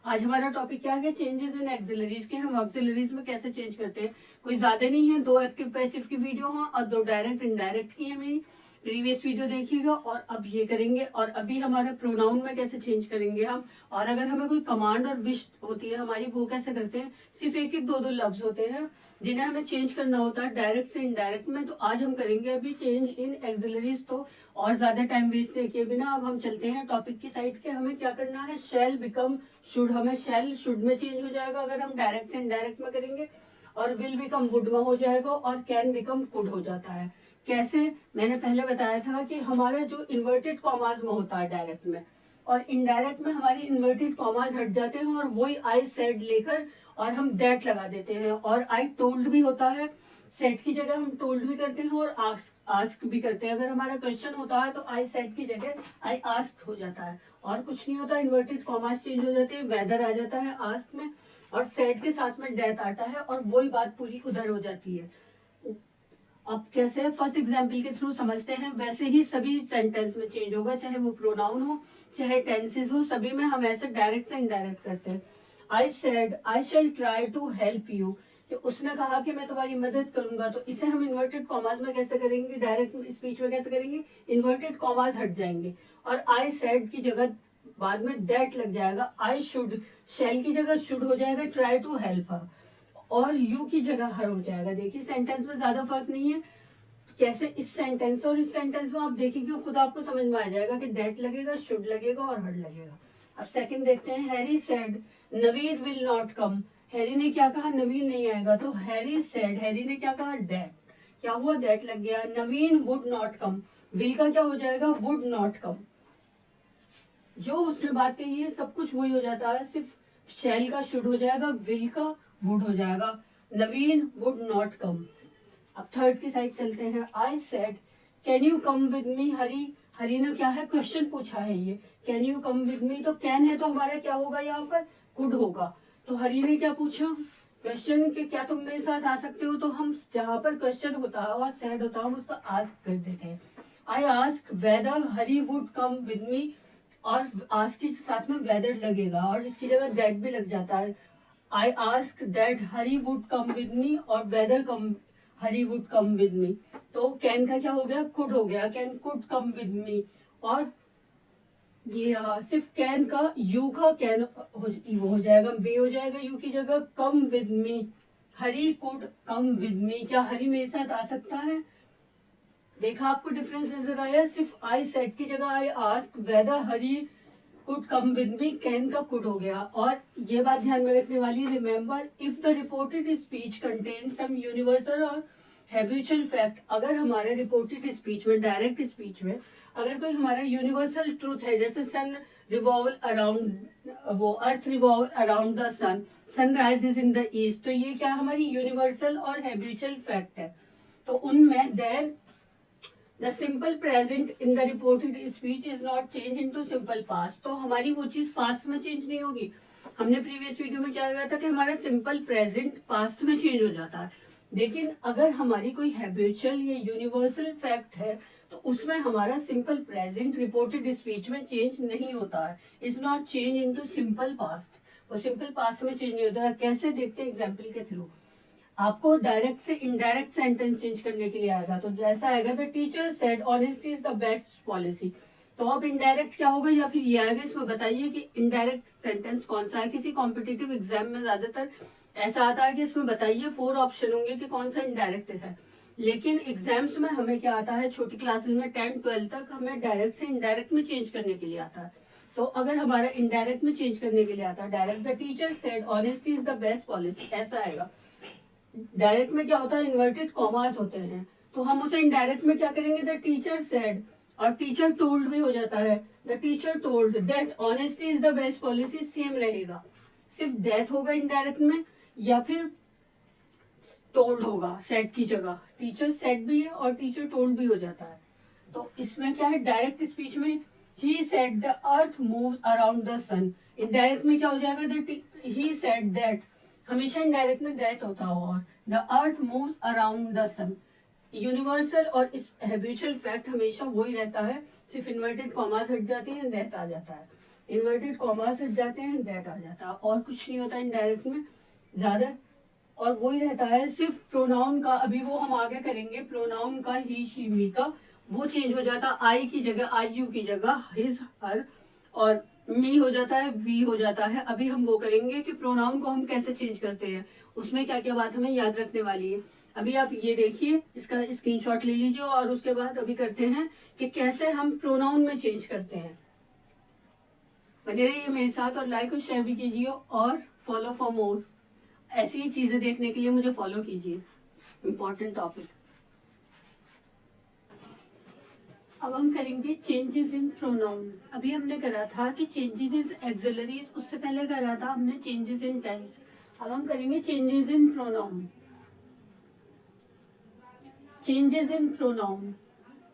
[SPEAKER 1] आज हमारा टॉपिक क्या है, चेंजेस इन एक्सिलरीज के। हम ऑक्सिलरीज में कैसे चेंज करते हैं। कोई ज्यादा नहीं है, 2 एक्टिव पैसिव की वीडियो हैं और 2 डायरेक्ट इनडायरेक्ट की है मेरी। प्रीवियस वीडियो देखिएगा और अब ये करेंगे। और अभी हमारा प्रोनाउन में कैसे चेंज करेंगे हम, और अगर हमें कोई कमांड और विश होती है हमारी, वो कैसे करते हैं। सिर्फ एक एक 2 लफ्ज होते हैं जिन्हें हमें चेंज करना होता है डायरेक्ट से इनडायरेक्ट में। तो आज हम करेंगे अभी चेंज इन एक्सिलरीज। तो और ज्यादा टाइम वेस्ट किए बिना अब हम चलते हैं टॉपिक की साइड के। हमें क्या करना है, शैल बिकम शुड। हमें शैल शुड में चेंज हो जाएगा अगर हम डायरेक्ट से इनडायरेक्ट में करेंगे, और विल बिकम वुड में हो जाएगा, और कैन बिकम कुड हो जाता है। कैसे, मैंने पहले बताया था कि हमारा जो इन्वर्टेड कॉमास में होता है डायरेक्ट में, और इनडायरेक्ट में हमारी इन्वर्टेड कॉमास हट जाते हैं और वही आई सेड लेकर और हम दैट लगा देते हैं। और आई टोल्ड भी होता है, सेट की जगह हम टोल्ड भी करते हैं और आस्क भी करते हैं। अगर हमारा क्वेश्चन होता है तो आई सेट की जगह आई आस्क हो जाता है, और कुछ नहीं होता, इन्वर्टेड कॉमास चेंज हो जाते हैं, वेदर आ जाता है आस्क में, और सेट के साथ में डेथ आता है, और वही बात पूरी उधर हो जाती है। अब कैसे, फर्स्ट एग्जाम्पल के थ्रू समझते हैं। वैसे ही सभी सेंटेंस में चेंज होगा, चाहे वो प्रोनाउन हो चाहे टेंसेस हो, सभी में हम ऐसे डायरेक्ट से इनडायरेक्ट करते हैं। I said I shall try to help you, कि उसने कहा कि मैं तुम्हारी मदद करूंगा। तो इसे हम इन्वर्टेड कॉमास में कैसे करेंगे, डायरेक्ट स्पीच में कैसे करेंगे, इन्वर्टेड कॉमास हट जाएंगे और आई सेड की जगह बाद में दैट लग जाएगा। आई शुड, शैल की जगह शुड हो जाएगा, ट्राई टू हेल्प हर, और यू की जगह हर हो जाएगा। देखिए सेंटेंस में ज्यादा फर्क नहीं है। कैसे, इस सेंटेंस और इस सेंटेंस में आप देखेंगे खुद आपको समझ में आ जाएगा कि दैट लगेगा, शुड लगेगा और हर लगेगा। अब सेकंड देखते हैं। Harry said Naveen will not come. Harry ने क्या कहा, नवीन नहीं आएगा। तो हैरी सेड, हैरी ने क्या कहा, दैट, क्या हुआ, दैट लग गया। नवीन वुड नॉट कम, विल का क्या हो जाएगा, वुड नॉट कम। जो उसने बात कही है सब कुछ वही हो जाता है, सिर्फ शैल का शुड हो जाएगा, विल का वुड हो जाएगा। Naveen would not come. अब थर्ड की साइड चलते हैं। I said can you come with me Hari. Hari ने क्या है, क्वेश्चन पूछा है ये, can you come with me. तो कैन है तो हमारा क्या होगा, यहाँ पर कुड होगा। तो हरी ने क्या पूछा, क्वेश्चन के क्या तुम मेरे साथ आ सकते हो। तो हम जहाँ पर क्वेश्चन होता है और सेड होता है हम उसका आस्क कर देते हैं। I ask whether Hari would come with me, और आस्क के साथ में वेदर लगेगा और इसकी जगह दैट भी लग जाता है। I ask that Hari would come with me, और whether come Hari would come with me. तो कैन का क्या हो गया, कुड हो गया, can could come with me. और ये सिर्फ कैन का, यू का कैन वो हो जाएगा, बी हो जाएगा यू की जगह, कम with me, Hari could come with मी। क्या हरी मेरे साथ आ सकता है। देखा आपको डिफरेंस नजर आया। सिर्फ आई सेड की जगह I ask whether Hari could come with me, can का कुड हो गया। और ये बात ध्यान में रखने वाली, remember if the reported speech contain some universal और हैबिचुअल फैक्ट। अगर हमारे रिपोर्टेड स्पीच में, डायरेक्ट स्पीच में अगर कोई हमारा यूनिवर्सल ट्रूथ है, जैसे सन रिवॉल्व अराउंड, वो earth revolve around the sun, sun rises in the east, तो ये क्या हमारी यूनिवर्सल और हैबिचुअल फैक्ट है। तो उनमें then the simple present in the reported speech is not change into simple past. तो हमारी वो चीज पास्ट में चेंज नहीं होगी। हमने प्रीवियस वीडियो में क्या किया था कि हमारा सिंपल प्रेजेंट पास्ट में चेंज हो जाता है। लेकिन अगर हमारी कोई हैबिचुअल या यूनिवर्सल फैक्ट है तो उसमें हमारा सिंपल प्रेजेंट रिपोर्टेड स्पीच में चेंज नहीं होता है, is not change into simple past. वो सिंपल पास्ट में चेंज नहीं होता है। कैसे, देखते हैं एग्जाम्पल के थ्रू। आपको डायरेक्ट से इनडायरेक्ट सेंटेंस चेंज करने के लिए आएगा। तो जैसा आएगा, the teacher said honesty is the best policy. तो अब इनडायरेक्ट क्या होगा, या फिर ये आएगा। इसमें बताइए कि इनडायरेक्ट सेंटेंस कौन सा है। किसी कॉम्पिटिटिव एग्जाम में ज्यादातर ऐसा आता है कि इसमें बताइए 4 ऑप्शन होंगे कि कौन सा इनडायरेक्ट है। लेकिन एग्जाम्स में हमें क्या आता है, छोटी क्लासेस में 10-12 तक हमें डायरेक्ट से इनडायरेक्ट में चेंज करने के लिए आता है। तो अगर हमारा इनडायरेक्ट में चेंज करने के लिए आता है, direct the teacher said honesty is the best policy, ऐसा आएगा। डायरेक्ट में क्या होता है, इन्वर्टेड कॉमास होते हैं। तो हम उसे इनडायरेक्ट में क्या करेंगे, द टीचर सेड, और टीचर टोल्ड भी हो जाता है, the teacher told that honesty is the best policy, same रहेगा। सिर्फ डेथ होगा इनडायरेक्ट में, या फिर टोल्ड होगा सेड की जगह। टीचर सेड भी है और टीचर टोल्ड भी हो जाता है। तो इसमें क्या है, डायरेक्ट स्पीच में he said the earth moves around the sun. Indirect में क्या हो जाएगा, ही सेड दैट, हमेशा इनडायरेक्ट में दैट होता होगा। The earth moves around the sun. Universal और इस हैबिचुअल फैक्ट हमेशा वही रहता है, सिर्फ इन्वर्टेड कॉमास हट जाती है, दैट आ जाता है। इन्वर्टेड कॉमास हट जाते हैं, दैट आ जाता है, और कुछ नहीं होता इनडायरेक्ट में ज्यादा, और वही रहता है सिर्फ प्रोनाउन का। अभी वो हम आगे करेंगे, प्रोनाउन का ही शी मी का वो चेंज हो जाता है, आई की जगह आई यू की जगह हिज हर, और मी हो जाता है वी हो जाता है। अभी हम वो करेंगे कि प्रोनाउन को हम कैसे चेंज करते हैं, उसमें क्या क्या बात हमें याद रखने वाली है। अभी आप ये देखिए, इसका स्क्रीनशॉट ले लीजिए, और उसके बाद अभी करते हैं कि कैसे हम प्रोनाउन में चेंज करते हैं। बने रहिए मेरे साथ, और लाइक और शेयर भी कीजिए, और फॉलो फॉर मोर। ऐसी ही चीजें देखने के लिए मुझे फॉलो कीजिए। Important topic. अब हम करेंगे चेंजेस इन प्रोनाउन। अभी हमने करा था कि चेंजेस इन एक्सिलरीज, उससे पहले करा था हमने चेंजेस इन टेंस। अब हम करेंगे changes in pronoun. Changes in pronoun,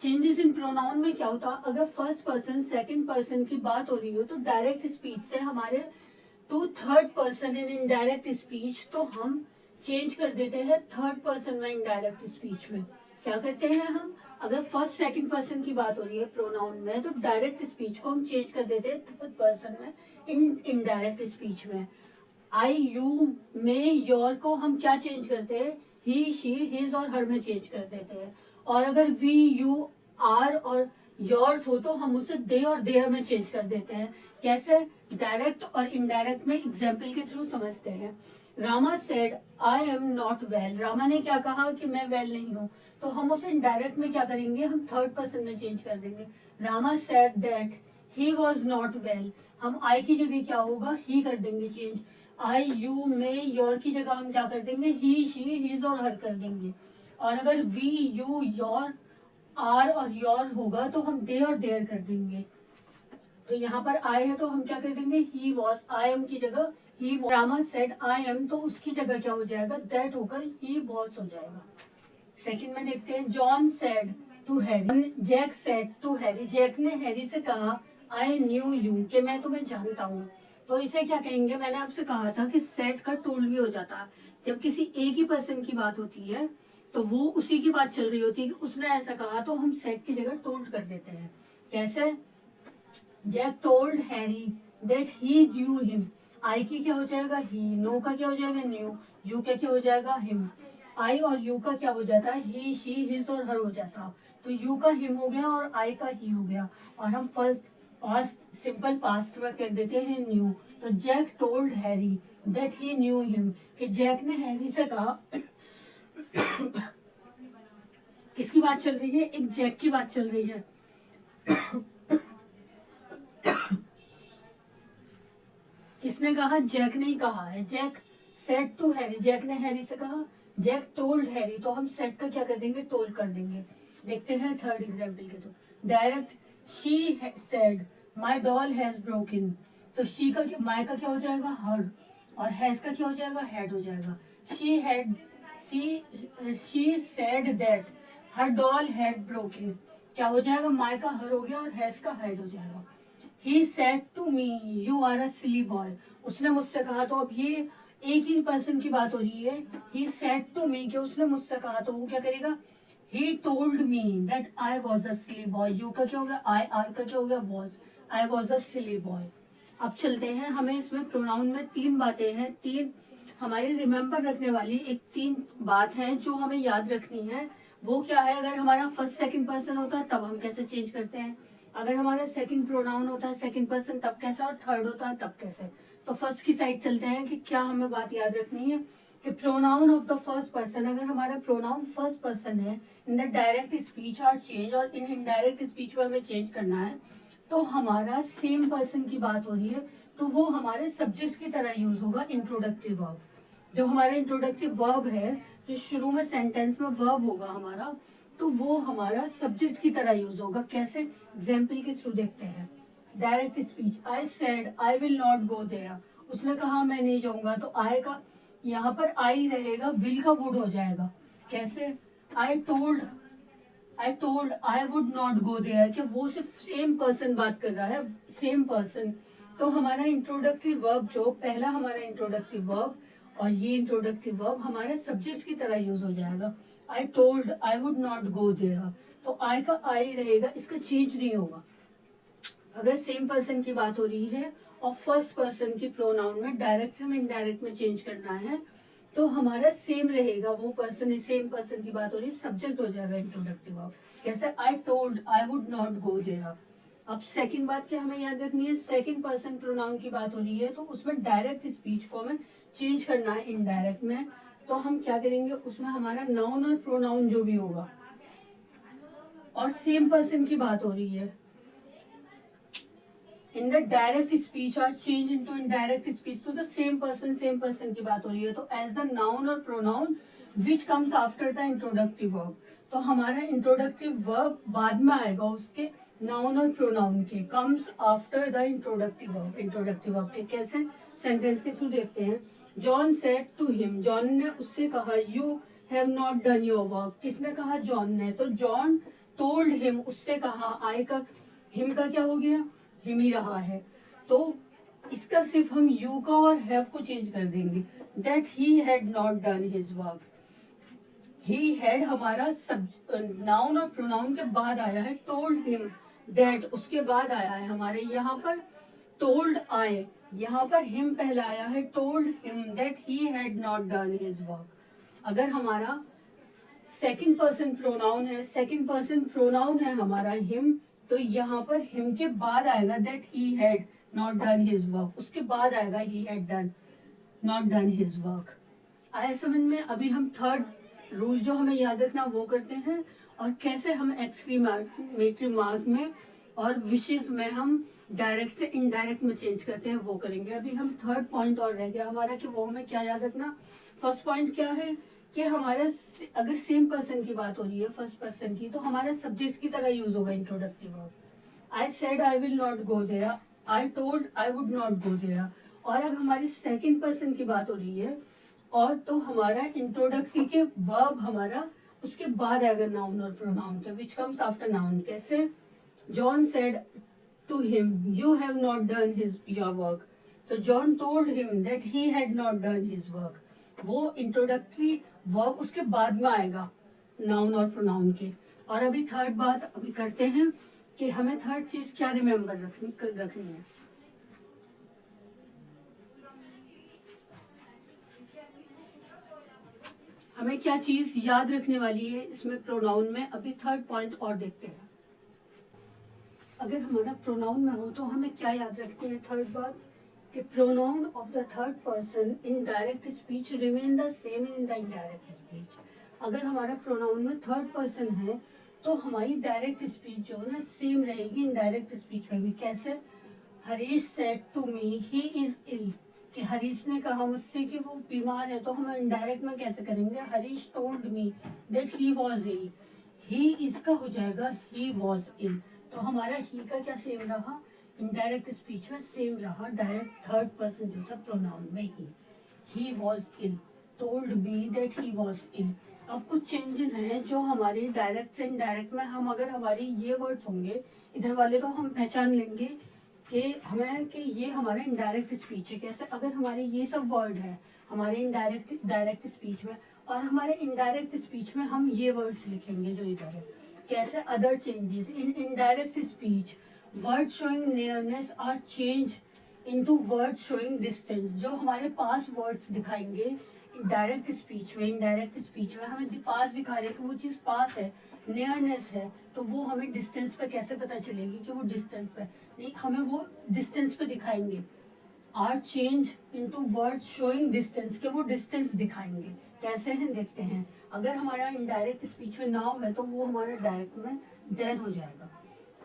[SPEAKER 1] changes in pronoun में क्या होता है, अगर फर्स्ट पर्सन सेकंड पर्सन की बात हो रही हो तो डायरेक्ट स्पीच से हमारे to third person in indirect speech, तो हम चेंज कर देते हैं थर्ड पर्सन में इनडायरेक्ट स्पीच में। क्या करते हैं हम, अगर फर्स्ट सेकंड पर्सन की बात हो रही है प्रोनाउन में, तो डायरेक्ट स्पीच को हम चेंज कर देते हैं थर्ड पर्सन में इनडायरेक्ट स्पीच में। आई यू में योर को हम क्या चेंज करते हैं, ही शी हिज और हर में चेंज कर देते हैं। और अगर वी यू आर और योर्स हो तो हम उसे दे और देयर में चेंज कर देते हैं। कैसे, डायरेक्ट और इनडायरेक्ट में एग्जाम्पल के थ्रू समझते हैं। Rama said I am not well, Rama ने क्या कहा कि मैं वेल नहीं हूँ, तो हम उसे इनडायरेक्ट में क्या करेंगे, हम थर्ड पर्सन में चेंज कर देंगे। Rama said that he was not well, हम आई की जगह क्या होगा, ही कर देंगे चेंज। आई यू में योर की जगह हम क्या कर देंगे, ही शी हिज और हर कर देंगे। और अगर वी यू योर आर और योर होगा तो हम दे और देयर कर देंगे। तो यहाँ पर आई है तो हम क्या कर देंगे, ही वॉज, आई एम की जगह ही, रामा सेड आई एम, तो उसकी जगह क्या हो जाएगा, दैट होकर ही वॉज हो जाएगा। सेकंड में देखते हैं, John said to Harry, Jack said to Harry, Jack ने हैरी से कहा आई न्यू यू, कि मैं तुम्हें जानता हूँ। तो इसे क्या कहेंगे, मैंने आपसे कहा था कि सेड का टोल्ड भी हो जाता है। जब किसी एक ही पर्सन की बात होती है तो वो उसी की बात चल रही होती है कि उसने ऐसा कहा, तो हम सेड की जगह टोल्ड कर देते हैं। कैसे, Jack told Harry that he knew him, I की क्या हो जाएगा ही, नो का क्या हो जाएगा न्यू, यू का क्या हो जाएगा हिम। आई और यू का क्या हो जाता है, ही शी हिज और हर हो जाता, तो यू का हिम हो गया और आई का ही हो गया। और हम फर्स्ट पास्ट सिंपल पास्ट में कर देते हैं न्यू। तो Jack told Harry that he knew him, कि जैक ने हैरी से कहा। किसकी बात चल रही है, एक जैक की बात चल रही है। किसने कहा, जैक ने ही कहा है। Jack said to Harry, Jack ने हैरी से कहा। जैक टोल्ड हैरी, तो हम सेड का क्या कर देंगे, टोल्ड कर देंगे। देखते हैं थर्ड एग्जाम्पल के तो, direct she said my doll has broken, तो शी का माई का क्या हो जाएगा, हर, और हैज का क्या हो जाएगा, हैड हो जाएगा। She had she said that her doll had broken, क्या हो जाएगा, माई का हर हो गया और हैज का हैड हो जाएगा। He said to me, you are a silly boy. उसने मुझसे कहा, तो अब ये एक ही पर्सन की बात हो रही है। He said to me, कि उसने मुझसे कहा, तो वो क्या करेगा, He told me that I was a silly boy. You का क्या हो गया, I, R का क्या हो गया, was. I was a silly boy. अब चलते हैं, हमें इसमें प्रोनाउन में तीन बातें हैं, तीन हमारे रिमेम्बर रखने वाली एक तीन बात है जो हमें याद रखनी है। वो क्या है, अगर हमारा फर्स्ट सेकंड पर्सन होता है तब हम कैसे चेंज करते हैं, अगर हमारा सेकंड प्रोनाउन होता है सेकंड पर्सन तब कैसे, और थर्ड होता है तब कैसे। तो फर्स्ट की साइड चलते हैं कि क्या हमें बात याद रखनी है कि pronoun of the first person, अगर हमारा प्रोनाउन फर्स्ट पर्सन है इन द डायरेक्ट स्पीच और चेंज, और इन इनडायरेक्ट स्पीच में हमें चेंज करना है, तो हमारा सेम पर्सन की बात हो रही है तो वो हमारे सब्जेक्ट की तरह यूज होगा, इंट्रोडक्टिव वर्ब। जो हमारा इंट्रोडक्टिव वर्ब है, जो शुरू में सेंटेंस में वर्ब होगा हमारा, तो वो हमारा सब्जेक्ट की तरह यूज होगा। कैसे, एग्जाम्पल के थ्रू देखते हैं। Direct speech, I said I will not go there, उसने कहा मैं नहीं जाऊंगा, तो आई का यहाँ पर आई रहेगा, विल का वुड हो जाएगा। कैसे, I told I would not go there, कि वो सिर्फ सेम पर्सन बात कर रहा है, सेम पर्सन। तो हमारा इंट्रोडक्टिव वर्ब, जो पहला हमारा इंट्रोडक्टिव वर्ब और ये इंट्रोडक्टिव वर्ब हमारे सब्जेक्ट की तरह यूज हो जाएगा। I told I would not go there, तो आई का आई रहेगा, इसका चेंज नहीं होगा। अगर सेम पर्सन की बात हो रही है और फर्स्ट पर्सन की प्रोनाउन में डायरेक्ट से हमें इनडायरेक्ट में चेंज करना है, तो हमारा सेम रहेगा, वो पर्सन सेम पर्सन की बात हो रही है, सब्जेक्ट हो जाएगा इंट्रोडक्टिव वर्ब। कैसे, I told I would not go there. अब सेकंड बात क्या हमें याद रखनी है, सेकंड पर्सन प्रोनाउन की बात हो रही है तो उसमें डायरेक्ट स्पीच को हमें चेंज करना है इनडायरेक्ट में। तो हम क्या करेंगे, उसमें हमारा नाउन और प्रोनाउन जो भी होगा, और सेम पर्सन की बात हो रही है, in the direct speech are change into indirect speech to the same person की बात हो रही है, तो एज द नाउन और pronoun which comes after the introductive verb. तो हमारा इंट्रोडक्टिव वर्ब बाद में आएगा उसके नाउन और प्रोनाउन के, comes after the introductive verb के। कैसे, सेंटेंस के थ्रू देखते हैं। John said to him, John ने उससे कहा, you have not done your work. किसने कहा, जॉन ने। तो जॉन टोल्ड हिम, उससे कहा, आई का हिम का क्या हो गया, हिम ही रहा है, तो इसका सिर्फ हम यू का और हैव को चेंज कर देंगे। That he had not done his work. He had हमारा सब नाउन और प्रोनाउन के बाद आया है, टोल्ड हिम दैट उसके बाद आया है हमारे यहाँ पर टोल्ड आए, यहाँ पर हिम पहला आया है, told him that he had not done his work. अगर हमारा सेकंड पर्सन प्रोनाउन है, सेकंड पर्सन प्रोनाउन है हमारा हिम, तो यहाँ पर हिम के बाद आएगा that he had not done his work, उसके बाद आएगा he had done not done his work. आया समझ में। अभी हम थर्ड रूल जो हमें याद रखना वो करते हैं, और कैसे हम एक्सक्लेमेटरी मार्क में और विशेष में हम डायरेक्ट से इनडायरेक्ट में चेंज करते हैं वो करेंगे। अभी हम थर्ड पॉइंट और रह गया हमारा कि वो हमें क्या याद रखना। फर्स्ट पॉइंट क्या है कि हमारा अगर सेम पर्सन की बात हो रही है फर्स्ट पर्सन की, तो हमारा सब्जेक्ट की तरह यूज होगा introductive verb. I said I will not go there, I told I would not go there. और अब हमारी सेकंड पर्सन की बात हो रही है, और तो हमारा इंट्रोडक्टिव के वर्ब हमारा उसके बाद आएगा नाउन और प्रोनाउन के, विच कम्स आफ्टर नाउन। कैसे, John said to him, you have not done his your work. तो John told him that he had not done his work, वो इंट्रोडक्टरी वर्ब उसके बाद में आएगा नाउन और प्रोनाउन के। और अभी थर्ड बात अभी करते हैं कि हमें थर्ड चीज क्या रिमेम्बर रखनी है। हमें क्या चीज याद रखने वाली है इसमें प्रोनाउन में। अभी थर्ड पॉइंट और देखते हैं। अगर हमारा प्रोनाउन में हो तो हमें क्या याद रखते हैं, थर्ड बात कि pronoun of the third person in direct speech remain the same in the indirect speech. अगर हमारा प्रोनाउन में थर्ड पर्सन है तो हमारी डायरेक्ट स्पीच जो है ना सेम रहेगी इनडायरेक्ट स्पीच में भी। कैसे, Harish said to me he is ill, कि हरीश ने कहा मुझसे कि वो बीमार है, तो हम इनडायरेक्ट में कैसे करेंगे, Harish told me that he was ill, he इसका हो जाएगा ही वाज इल। तो हमारा ही का क्या सेम रहा, इनडायरेक्ट स्पीच में सेम रहा, डायरेक्ट थर्ड पर्सन जो था प्रोनाउन में he was ill, told me that he was ill. अब कुछ चेंजेस हैं जो हमारे डायरेक्ट से इनडायरेक्ट में, हम अगर हमारे ये वर्ड्स होंगे इधर वाले तो हम पहचान लेंगे कि हमें कि ये हमारा इनडायरेक्ट स्पीच है। कैसे, अगर हमारे ये सब वर्ड है हमारे इनडायरेक्ट डायरेक्ट स्पीच में, और हमारे इनडायरेक्ट स्पीच में हम ये वर्ड्स लिखेंगे जो इधर है। कैसे, other changes in indirect speech, word showing nearness are change into word showing distance. जो हमारे पास वर्ड्स दिखाएंगे डायरेक्ट स्पीच में, इनडायरेक्ट स्पीच में हमें पास दिखा रहे कि वो चीज पास है, नियरनेस है, तो वो हमें डिस्टेंस पे कैसे पता चलेगी कि वो डिस्टेंस पे नहीं, हमें वो डिस्टेंस पे दिखाएंगे। Are change into word showing distance, के वो डिस्टेंस दिखाएंगे। कैसे हैं देखते हैं। अगर हमारा इनडायरेक्ट स्पीच में नाउ है तो वो हमारा डायरेक्ट में देन हो जाएगा,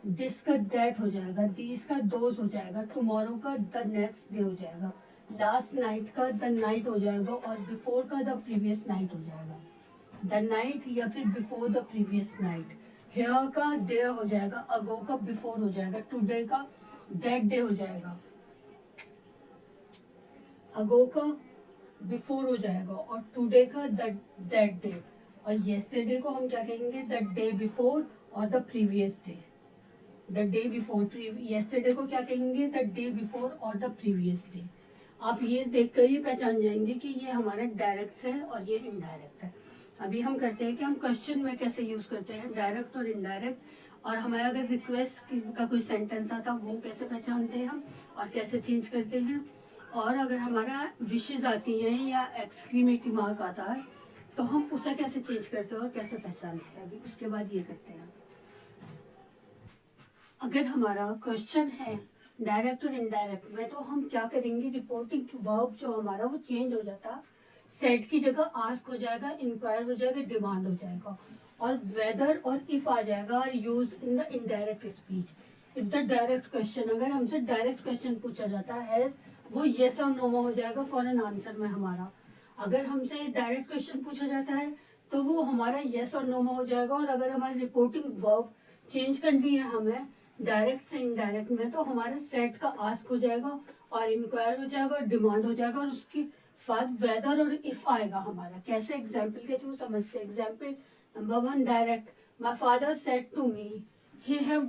[SPEAKER 1] दिस का दैट हो जाएगा, दीज का दोज हो जाएगा, टुमारो का द नेक्स्ट डे हो जाएगा, लास्ट नाइट का द नाइट हो जाएगा, और बिफोर का द प्रीवियस नाइट हो जाएगा, द नाइट या फिर before the previous night. Here का देयर हो जाएगा, अगो का बिफोर हो जाएगा, टुडे का दैट डे हो जाएगा, अगो का बिफोर हो जाएगा, और टुडे का दैट डे, और येस्टरडे को हम क्या कहेंगे, द डे बिफोर और the previous day. The day before, yesterday को क्या कहेंगे, द डे बिफोर और द प्रीवियस डे। आप ये देखकर ही पहचान जाएंगे कि ये हमारा डायरेक्ट है और ये इनडायरेक्ट है। अभी हम करते हैं कि हम क्वेश्चन में कैसे यूज करते हैं डायरेक्ट और इनडायरेक्ट, और हमारा अगर रिक्वेस्ट का कोई सेंटेंस आता वो कैसे पहचानते हैं हम और कैसे चेंज करते हैं। और अगर हमारा विशेज आती हैं या एक्सक्लेमेटरी मार्क आता है तो हम उसे कैसे चेंज करते हैं और कैसे पहचानते हैं, अभी उसके बाद ये करते हैं। अगर हमारा क्वेश्चन है डायरेक्ट और इनडायरेक्ट में तो हम क्या करेंगे, रिपोर्टिंग वर्ब जो हमारा वो चेंज हो जाता, सेट की जगह आस्क हो जाएगा, इंक्वायर हो जाएगा, डिमांड हो जाएगा, और वेदर और इफ आ जाएगा और use in the indirect speech. If the direct question, अगर हमसे डायरेक्ट क्वेश्चन पूछा जाता है वो येस और नो में हो जाएगा फॉर एन आंसर में हमारा। अगर हमसे डायरेक्ट क्वेश्चन पूछा जाता है तो वो हमारा येस और नो में हो जाएगा। और अगर हमारी रिपोर्टिंग वर्ब चेंज करनी है हमें डायरेक्ट से इनडायरेक्ट में तो हमारा सेट का आस्क हो जाएगा और इंक्वायर हो जाएगा और डिमांड हो जाएगा, और उसके बाद वेदर और इफ आएगा हमारा। कैसे, एग्जाम्पल के थ्रू समझते हैं। Example number 1 direct, my father said to me he have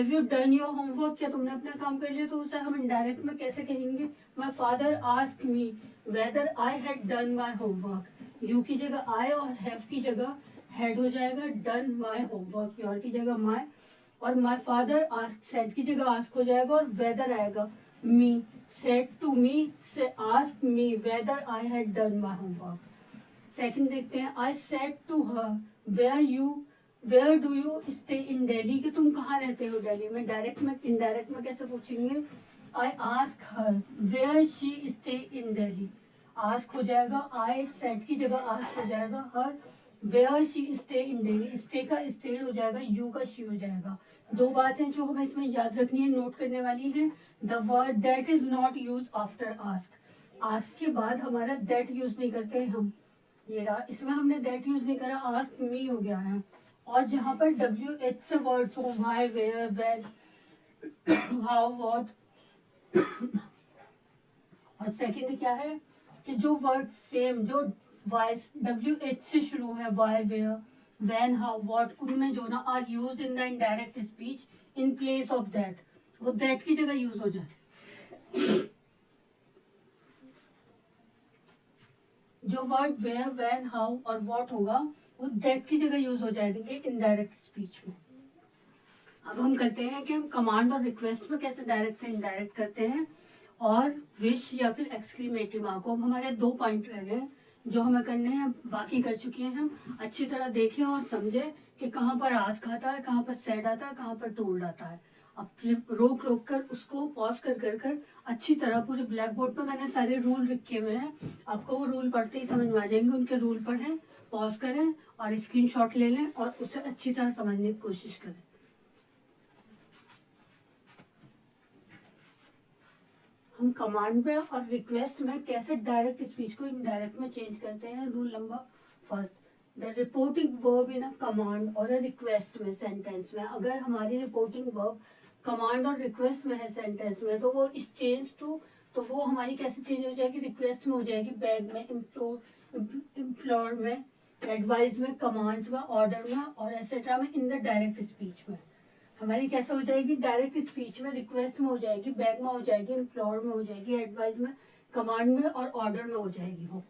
[SPEAKER 1] you done your homework, क्या तुमने अपना काम कर लिया, तो उसे हम इनडायरेक्ट में कैसे कहेंगे, my father ask me whether I had done my homework. You की जगह आई और हैव की जगह हैड हो जाएगा, डन माई होमवर्क योर की जगह माई, और माई फादर आस्क सेड की जगह आस्क हो जाएगा और वेदर आएगा मी, सेड टू मी से ask me whether I had done my homework. Second देखते हैं, I said to her where do you stay in Delhi, कि तुम कहाँ रहते हो दिल्ली में। डायरेक्ट में इनडायरेक्ट में कैसे पूछेंगे, I ask her where she stay in Delhi, ask हो जाएगा, आई सेड की जगह आस्क हो जाएगा, her where she stay in Delhi, stay का स्टे हो जाएगा, यू का शी हो जाएगा। दो बातें जो हमें इसमें याद रखनी है, नोट करने वाली है। The word that is not use after ask, ask के बाद हमारा दैट यूज नहीं करते हम, ये रहा, इसमें हमने दैट यूज नहीं करा, आस्क मी हो गया है। और जहाँ पर WH से वर्ड्स हो, why, where, when, how, what, और सेकंड क्या है कि जो वर्ड सेम जो वाइस WH से शुरू है, why, where, when, how, what, उनमें जो ना are use in the indirect speech in place of that, वो दैट की जगह यूज हो जाते। जो वर्ड वेयर, व्हेन, हाउ और व्हाट होगा वो दैट की जगह यूज हो जाएंगे इनडायरेक्ट स्पीच में। अब हम करते हैं कि हम कमांड और रिक्वेस्ट में कैसे डायरेक्ट से इनडायरेक्ट करते हैं, और विश या फिर एक्सक्लेमेटरी मार्क। अब हमारे 2 पॉइंट रह गए जो हमें करने हैं, बाकी कर चुके हैं हम। अच्छी तरह देखें और समझे कि कहाँ पर आस्क आता है, कहाँ पर सेड आता है, कहाँ पर टोल्ड आता है। अब रोक रोक कर उसको पॉज कर अच्छी तरह पूरे ब्लैक बोर्ड पर मैंने सारे रूल लिखे हुए हैं, आपको वो रूल पढ़ते ही समझ में आ जाएंगे। उनके रूल पढ़ें, पॉज करें और स्क्रीनशॉट ले लें और उसे अच्छी तरह समझने की कोशिश करें। हम कमांड में और रिक्वेस्ट में कैसे डायरेक्ट स्पीच को इनडायरेक्ट में चेंज करते हैं। Rule number first, the reporting verb in a command और अ रिक्वेस्ट में, सेंटेंस में, अगर हमारी रिपोर्टिंग वर्ब कमांड और रिक्वेस्ट में है सेंटेंस में, तो वो इस चेंज टू, तो वो हमारी कैसे चेंज हो जाएगी, रिक्वेस्ट में हो जाएगी, बैग में, इम्प्लोर में, एडवाइस में, कमांड्स में, ऑर्डर में और एसेट्रा में, इन द डायरेक्ट स्पीच में। हमारी कैसे हो जाएगी, डायरेक्ट स्पीच में, रिक्वेस्ट में हो जाएगी, बैग में हो जाएगी, इम्प्लोर में हो जाएगी, एडवाइस में, कमांड में और ऑर्डर में हो जाएगी वो।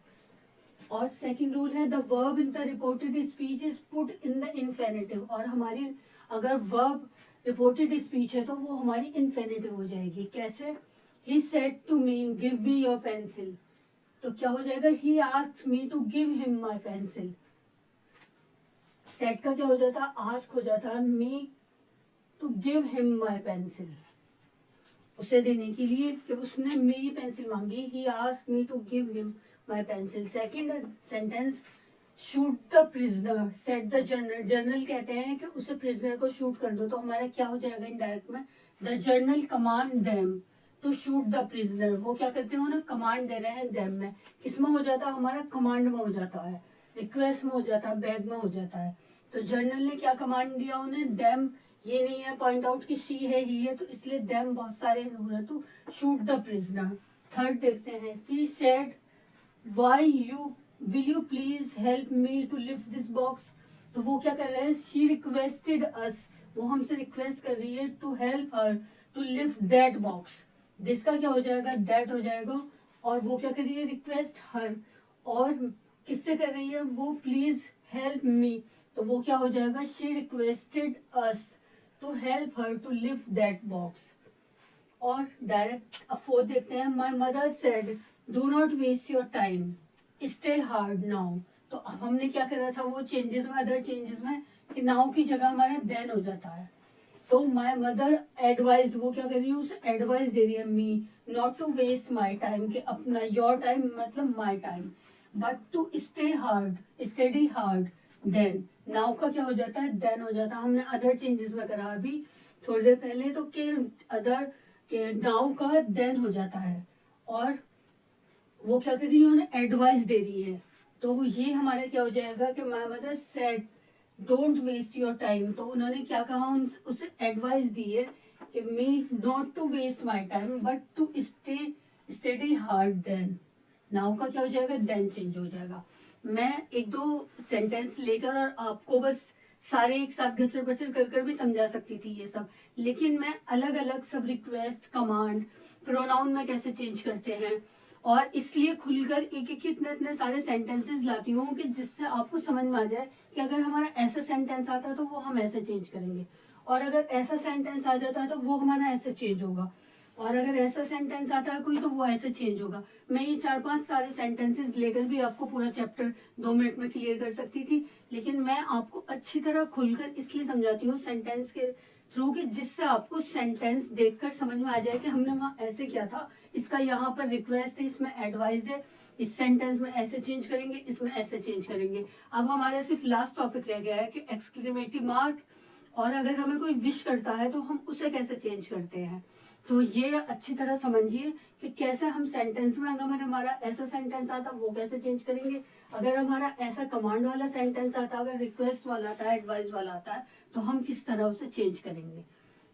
[SPEAKER 1] और सेकंड रूल है, the verb in the reported speech is put in the infinitive, और हमारी अगर वर्ब रिपोर्टेड स्पीच है तो वो हमारी इन्फिनिटिव हो जाएगी। कैसे, he said to me give me your pencil, तो क्या हो जाएगा, he asked me to give him my pencil. Said का क्या हो जाता, आस्क हो जाता, me to give him my pencil, उसे देने के लिए कि उसने मेरी पेंसिल मांगी, he asked me to give him my pencil. Second sentence, shoot the prisoner said the general, general कहते हैं कि उसे प्रिजनर को शूट कर दो, तो हमारा क्या हो जाएगा इनडायरेक्ट में, the general command them to shoot the prisoner, वो क्या करते हो ना, कमांड दे रहे हैं देम में, किसमें हो जाता है हमारा, कमांड में हो जाता है, रिक्वेस्ट में हो जाता है, बैग में हो जाता है। तो जनरल ने क्या कमांड दिया उन्हें, देम, ये नहीं है पॉइंट आउट कि शी है ही है, तो इसलिए देम बहुत सारे हैं, तो शूट द प्रिजनर। थर्ड देखते हैं, she said why you will you please help me to lift this box, तो वो क्या कर रहे हैं, शी रिक्वेस्टेड अस, वो हमसे रिक्वेस्ट कर रही है to help her to lift that box, this का क्या हो जाएगा, दैट हो जाएगा, और वो क्या कर रही है, रिक्वेस्ट हर, और किससे कर रही है वो, प्लीज हेल्प मी, तो वो क्या हो जाएगा, she requested us to help her to lift that box. और डायरेक्ट फोर्थ देखते हैं, my mother said do not waste your time, stay hard now. तो हमने क्या करा था वो चेंजेस में, अदर चेंजेस में, कि नाउ की जगह हमारा देन हो जाता है। तो माई मदर एडवाइज, वो क्या कर रही है, उसे एडवाइस दे रही है me not to waste my time, कि अपना योर टाइम मतलब my time, but to stay hard, study hard then. Now का क्या हो जाता है, देन हो जाता है। हमने अदर चेंजेस में करा अभी थोड़ी देर पहले, तो के अदर के नाउ का देन हो जाता है। और वो क्या कर रही है, उन्हें एडवाइस दे रही है। तो ये हमारा क्या हो जाएगा कि my mother said don't waste your time. तो उन्होंने क्या कहा, उसे एडवाइस दी है कि me not to waste my time but to stay study hard then. Now का क्या हो जाएगा, देन चेंज हो जाएगा। मैं एक दो सेंटेंस लेकर और आपको बस सारे एक साथ घचर बचर कर कर भी समझा सकती थी ये सब, लेकिन मैं अलग अलग सब रिक्वेस्ट, कमांड, प्रोनाउन में कैसे चेंज करते हैं, और इसलिए खुलकर एक एक इतने इतने सारे सेंटेंसेस लाती हूँ कि जिससे आपको समझ में आ जाए कि अगर हमारा ऐसा सेंटेंस आता है तो वो हम ऐसे चेंज करेंगे, और अगर ऐसा सेंटेंस आ जाता है तो वो हमारा ऐसे चेंज होगा, और अगर ऐसा सेंटेंस आता है कोई तो वो ऐसे चेंज होगा। मैं ये 4-5 सारे सेंटेंसेस लेकर भी आपको पूरा चैप्टर 2 मिनट में क्लियर कर सकती थी, लेकिन मैं आपको अच्छी तरह खुलकर इसलिए समझाती हूँ सेंटेंस के थ्रू, कि जिससे आपको सेंटेंस देखकर समझ में आ जाए कि हमने वहां ऐसे किया था, इसका यहाँ पर रिक्वेस्ट है, इसमें एडवाइस है, इस सेंटेंस में ऐसे चेंज करेंगे, इसमें ऐसे चेंज करेंगे। अब हमारा सिर्फ लास्ट टॉपिक रह गया है कि एक्सक्लेमेटिव मार्क, और अगर हमें कोई विश करता है तो हम उसे कैसे चेंज करते हैं। तो ये अच्छी तरह समझिए कि कैसे हम सेंटेंस में, अगर हमारा ऐसा सेंटेंस आता वो कैसे चेंज करेंगे, अगर हमारा ऐसा कमांड वाला सेंटेंस आता, अगर रिक्वेस्ट वाला आता है, एडवाइस वाला आता है, तो हम किस तरह उसे चेंज करेंगे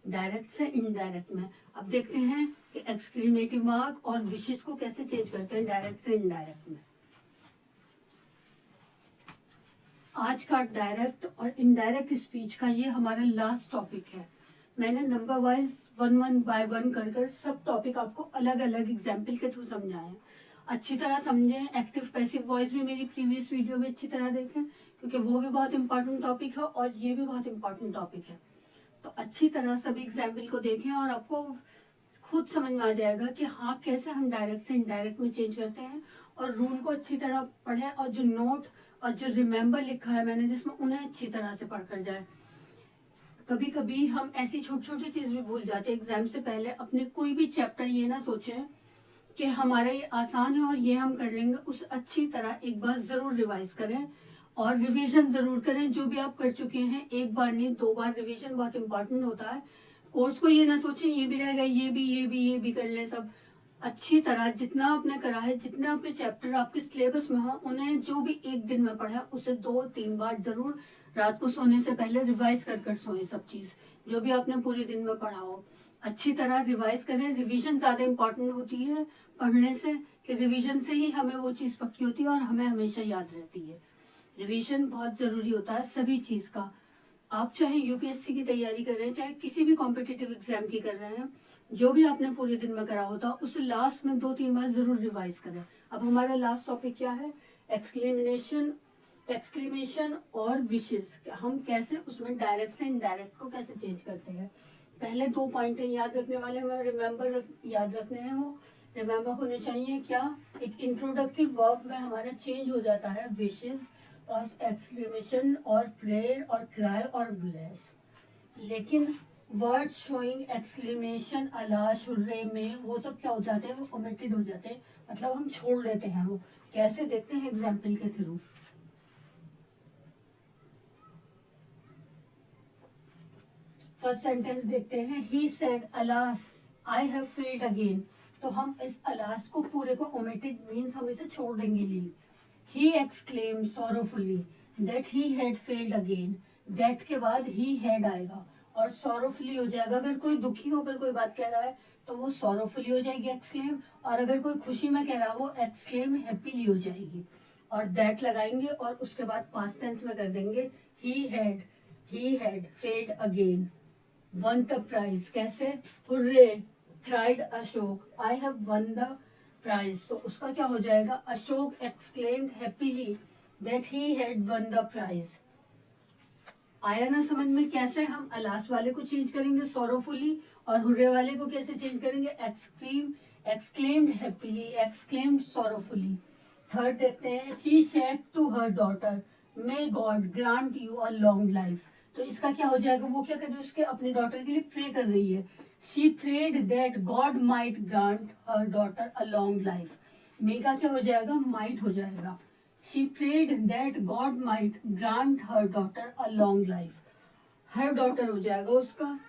[SPEAKER 1] डायरेक्ट से इनडायरेक्ट में। अब देखते हैं कि एक्सक्लेमेटिव मार्क और विशेष को कैसे चेंज करते हैं डायरेक्ट से इनडायरेक्ट में। आज का डायरेक्ट और इनडायरेक्ट स्पीच का ये हमारा लास्ट टॉपिक है। मैंने नंबर वाइज 1 कर कर सब टॉपिक आपको अलग अलग एग्जाम्पल के थ्रू समझाए हैं। अच्छी तरह समझें। एक्टिव पैसिव वॉइस भी मेरी प्रीवियस वीडियो में अच्छी तरह देखें, क्योंकि वो भी बहुत इंपॉर्टेंट टॉपिक है और ये भी बहुत इंपॉर्टेंट टॉपिक है। तो अच्छी तरह सभी एग्जाम्पल को देखें और आपको खुद समझ में आ जाएगा कि हाँ कैसे हम डायरेक्ट से इनडायरेक्ट में चेंज करते हैं। और रूल को अच्छी तरह पढ़ें, और जो नोट और जो रिमेंबर लिखा है मैंने जिसमें, उन्हें अच्छी तरह से पढ़कर जाए। कभी कभी हम ऐसी छोटी छोटी चीज भी भूल जाते हैं एग्जाम से पहले। अपने कोई भी चैप्टर ये ना सोचें कि हमारा ये आसान है और ये हम कर लेंगे, उसे अच्छी तरह एक बार जरूर रिवाइज करें और रिवीजन जरूर करें। जो भी आप कर चुके हैं, एक बार नहीं 2 बार रिवीजन बहुत इंपॉर्टेंट होता है। कोर्स को ये ना सोचें ये भी रहेगा, ये भी कर लें। सब अच्छी तरह जितना आपने करा है, जितने आपके चैप्टर आपके सिलेबस में हो, उन्हें जो भी एक दिन में पढ़ा उसे 2-3 बार जरूर रात को सोने से पहले रिवाइज कर कर सोएं। सब चीज जो भी आपने पूरे दिन में पढ़ा हो अच्छी तरह रिवाइज करें। रिवीजन ज्यादा इंपॉर्टेंट होती है पढ़ने से, कि रिवीजन से ही हमें वो चीज पक्की होती है और हमें हमेशा याद रहती है। रिवीजन बहुत जरूरी होता है सभी चीज का। आप चाहे यूपीएससी की तैयारी कर रहे हैं, चाहे किसी भी कॉम्पिटिटिव एग्जाम की कर रहे हैं, जो भी आपने पूरे दिन में करा होता उसे लास्ट में 2-3 बार जरूर रिवाइज करें। अब हमारा लास्ट टॉपिक क्या है, एक्सक्लेमेशन और विशेस। हम कैसे उसमें डायरेक्ट से इनडायरेक्ट को कैसे चेंज करते हैं। पहले 2 पॉइंट याद रखने वाले, हमें रिमेंबर याद रखने हैं। वो रिमेंबर होने चाहिए क्या, एक इंट्रोडक्टिव वर्ब में हमारा चेंज हो जाता है विशेस और एक्सक्लेमेशन और प्रेयर और क्राई और ब्लेस। लेकिन वर्ड शोइंग एक्सक्लेमेशन, अलाश, हुर्रे में वो सब क्या हो जाते हैं, वो ओमिटेड हो जाते हैं, मतलब हम छोड़ देते हैं। वो कैसे देखते हैं एग्जाम्पल के थ्रू। फर्स्ट सेंटेंस देखते हैं, he said alas I have failed again. तो हम इस अलास को पूरे को ओमिटेड मीन्स हम इसे छोड़ देंगे। Lee he exclaim sorrowfully that he had failed again. That के बाद ही हैड आएगा और सॉरोफुली हो जाएगा। अगर कोई दुखी होकर कोई बात कह रहा है तो वो सॉरोफुली हो जाएगी एक्सक्लेम, और अगर कोई खुशी में कह रहा है वो एक्सक्लेम हैप्पीली हो जाएगी। और दैट लगाएंगे और उसके बाद पास्ट टेंस में कर देंगे, he had failed again, won the prize. कैसे, hurray cried Ashok I have won the prize. तो उसका क्या हो जाएगा, Ashok exclaimed happily that he had won the prize. आया ना समझ में कैसे हम अलास वाले को चेंज करेंगे सॉरोफुली, और हुर्रे वाले को कैसे चेंज करेंगे exclaimed happily, exclaimed sorrowfully. Third देखते हैं, she said to her daughter may God grant you a long life. तो इसका क्या हो जाएगा, वो क्या कर रही है, उसके अपने डॉटर के लिए प्रे कर रही है। She prayed that God might grant her daughter a long life. May का क्या हो जाएगा, माइट हो जाएगा। She prayed that God might grant her daughter a long life. Her daughter हो जाएगा उसका,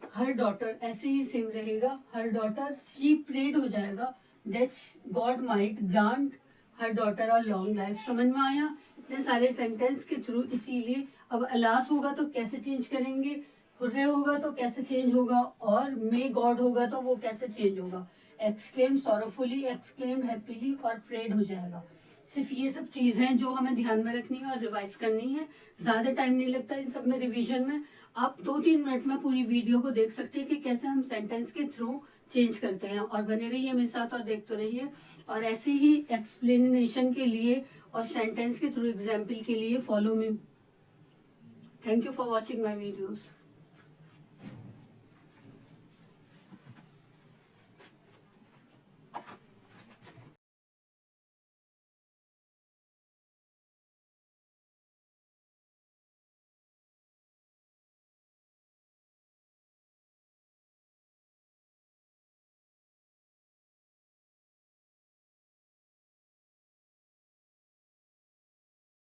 [SPEAKER 1] हर डॉटर ऐसे ही सेम रहेगा, हर डॉटर। शी प्रेड हो जाएगा that God might grant her daughter a long life. समझ में आया इतने सारे सेंटेंस के थ्रू। इसीलिए अब अलास होगा तो कैसे चेंज करेंगे, हुर्रे होगा तो कैसे चेंज होगा, और मे गॉड होगा तो वो कैसे चेंज होगा, एक्सक्लेम सॉरोफुली, एक्सक्लेम हैप्पीली और प्रेड हो जाएगा। सिर्फ ये सब चीज हैं जो हमें ध्यान में रखनी है और रिवाइज करनी है। ज्यादा टाइम नहीं लगता इन सब में रिवीजन में। आप 2-3 मिनट में पूरी वीडियो को देख सकते हैं कि कैसे हम सेंटेंस के थ्रू चेंज करते हैं। और बने रहिए मेरे साथ और देखते रहिए। और ऐसे ही एक्सप्लेनेशन के लिए और सेंटेंस के थ्रू एग्जाम्पल के लिए follow me. Thank you for watching my videos.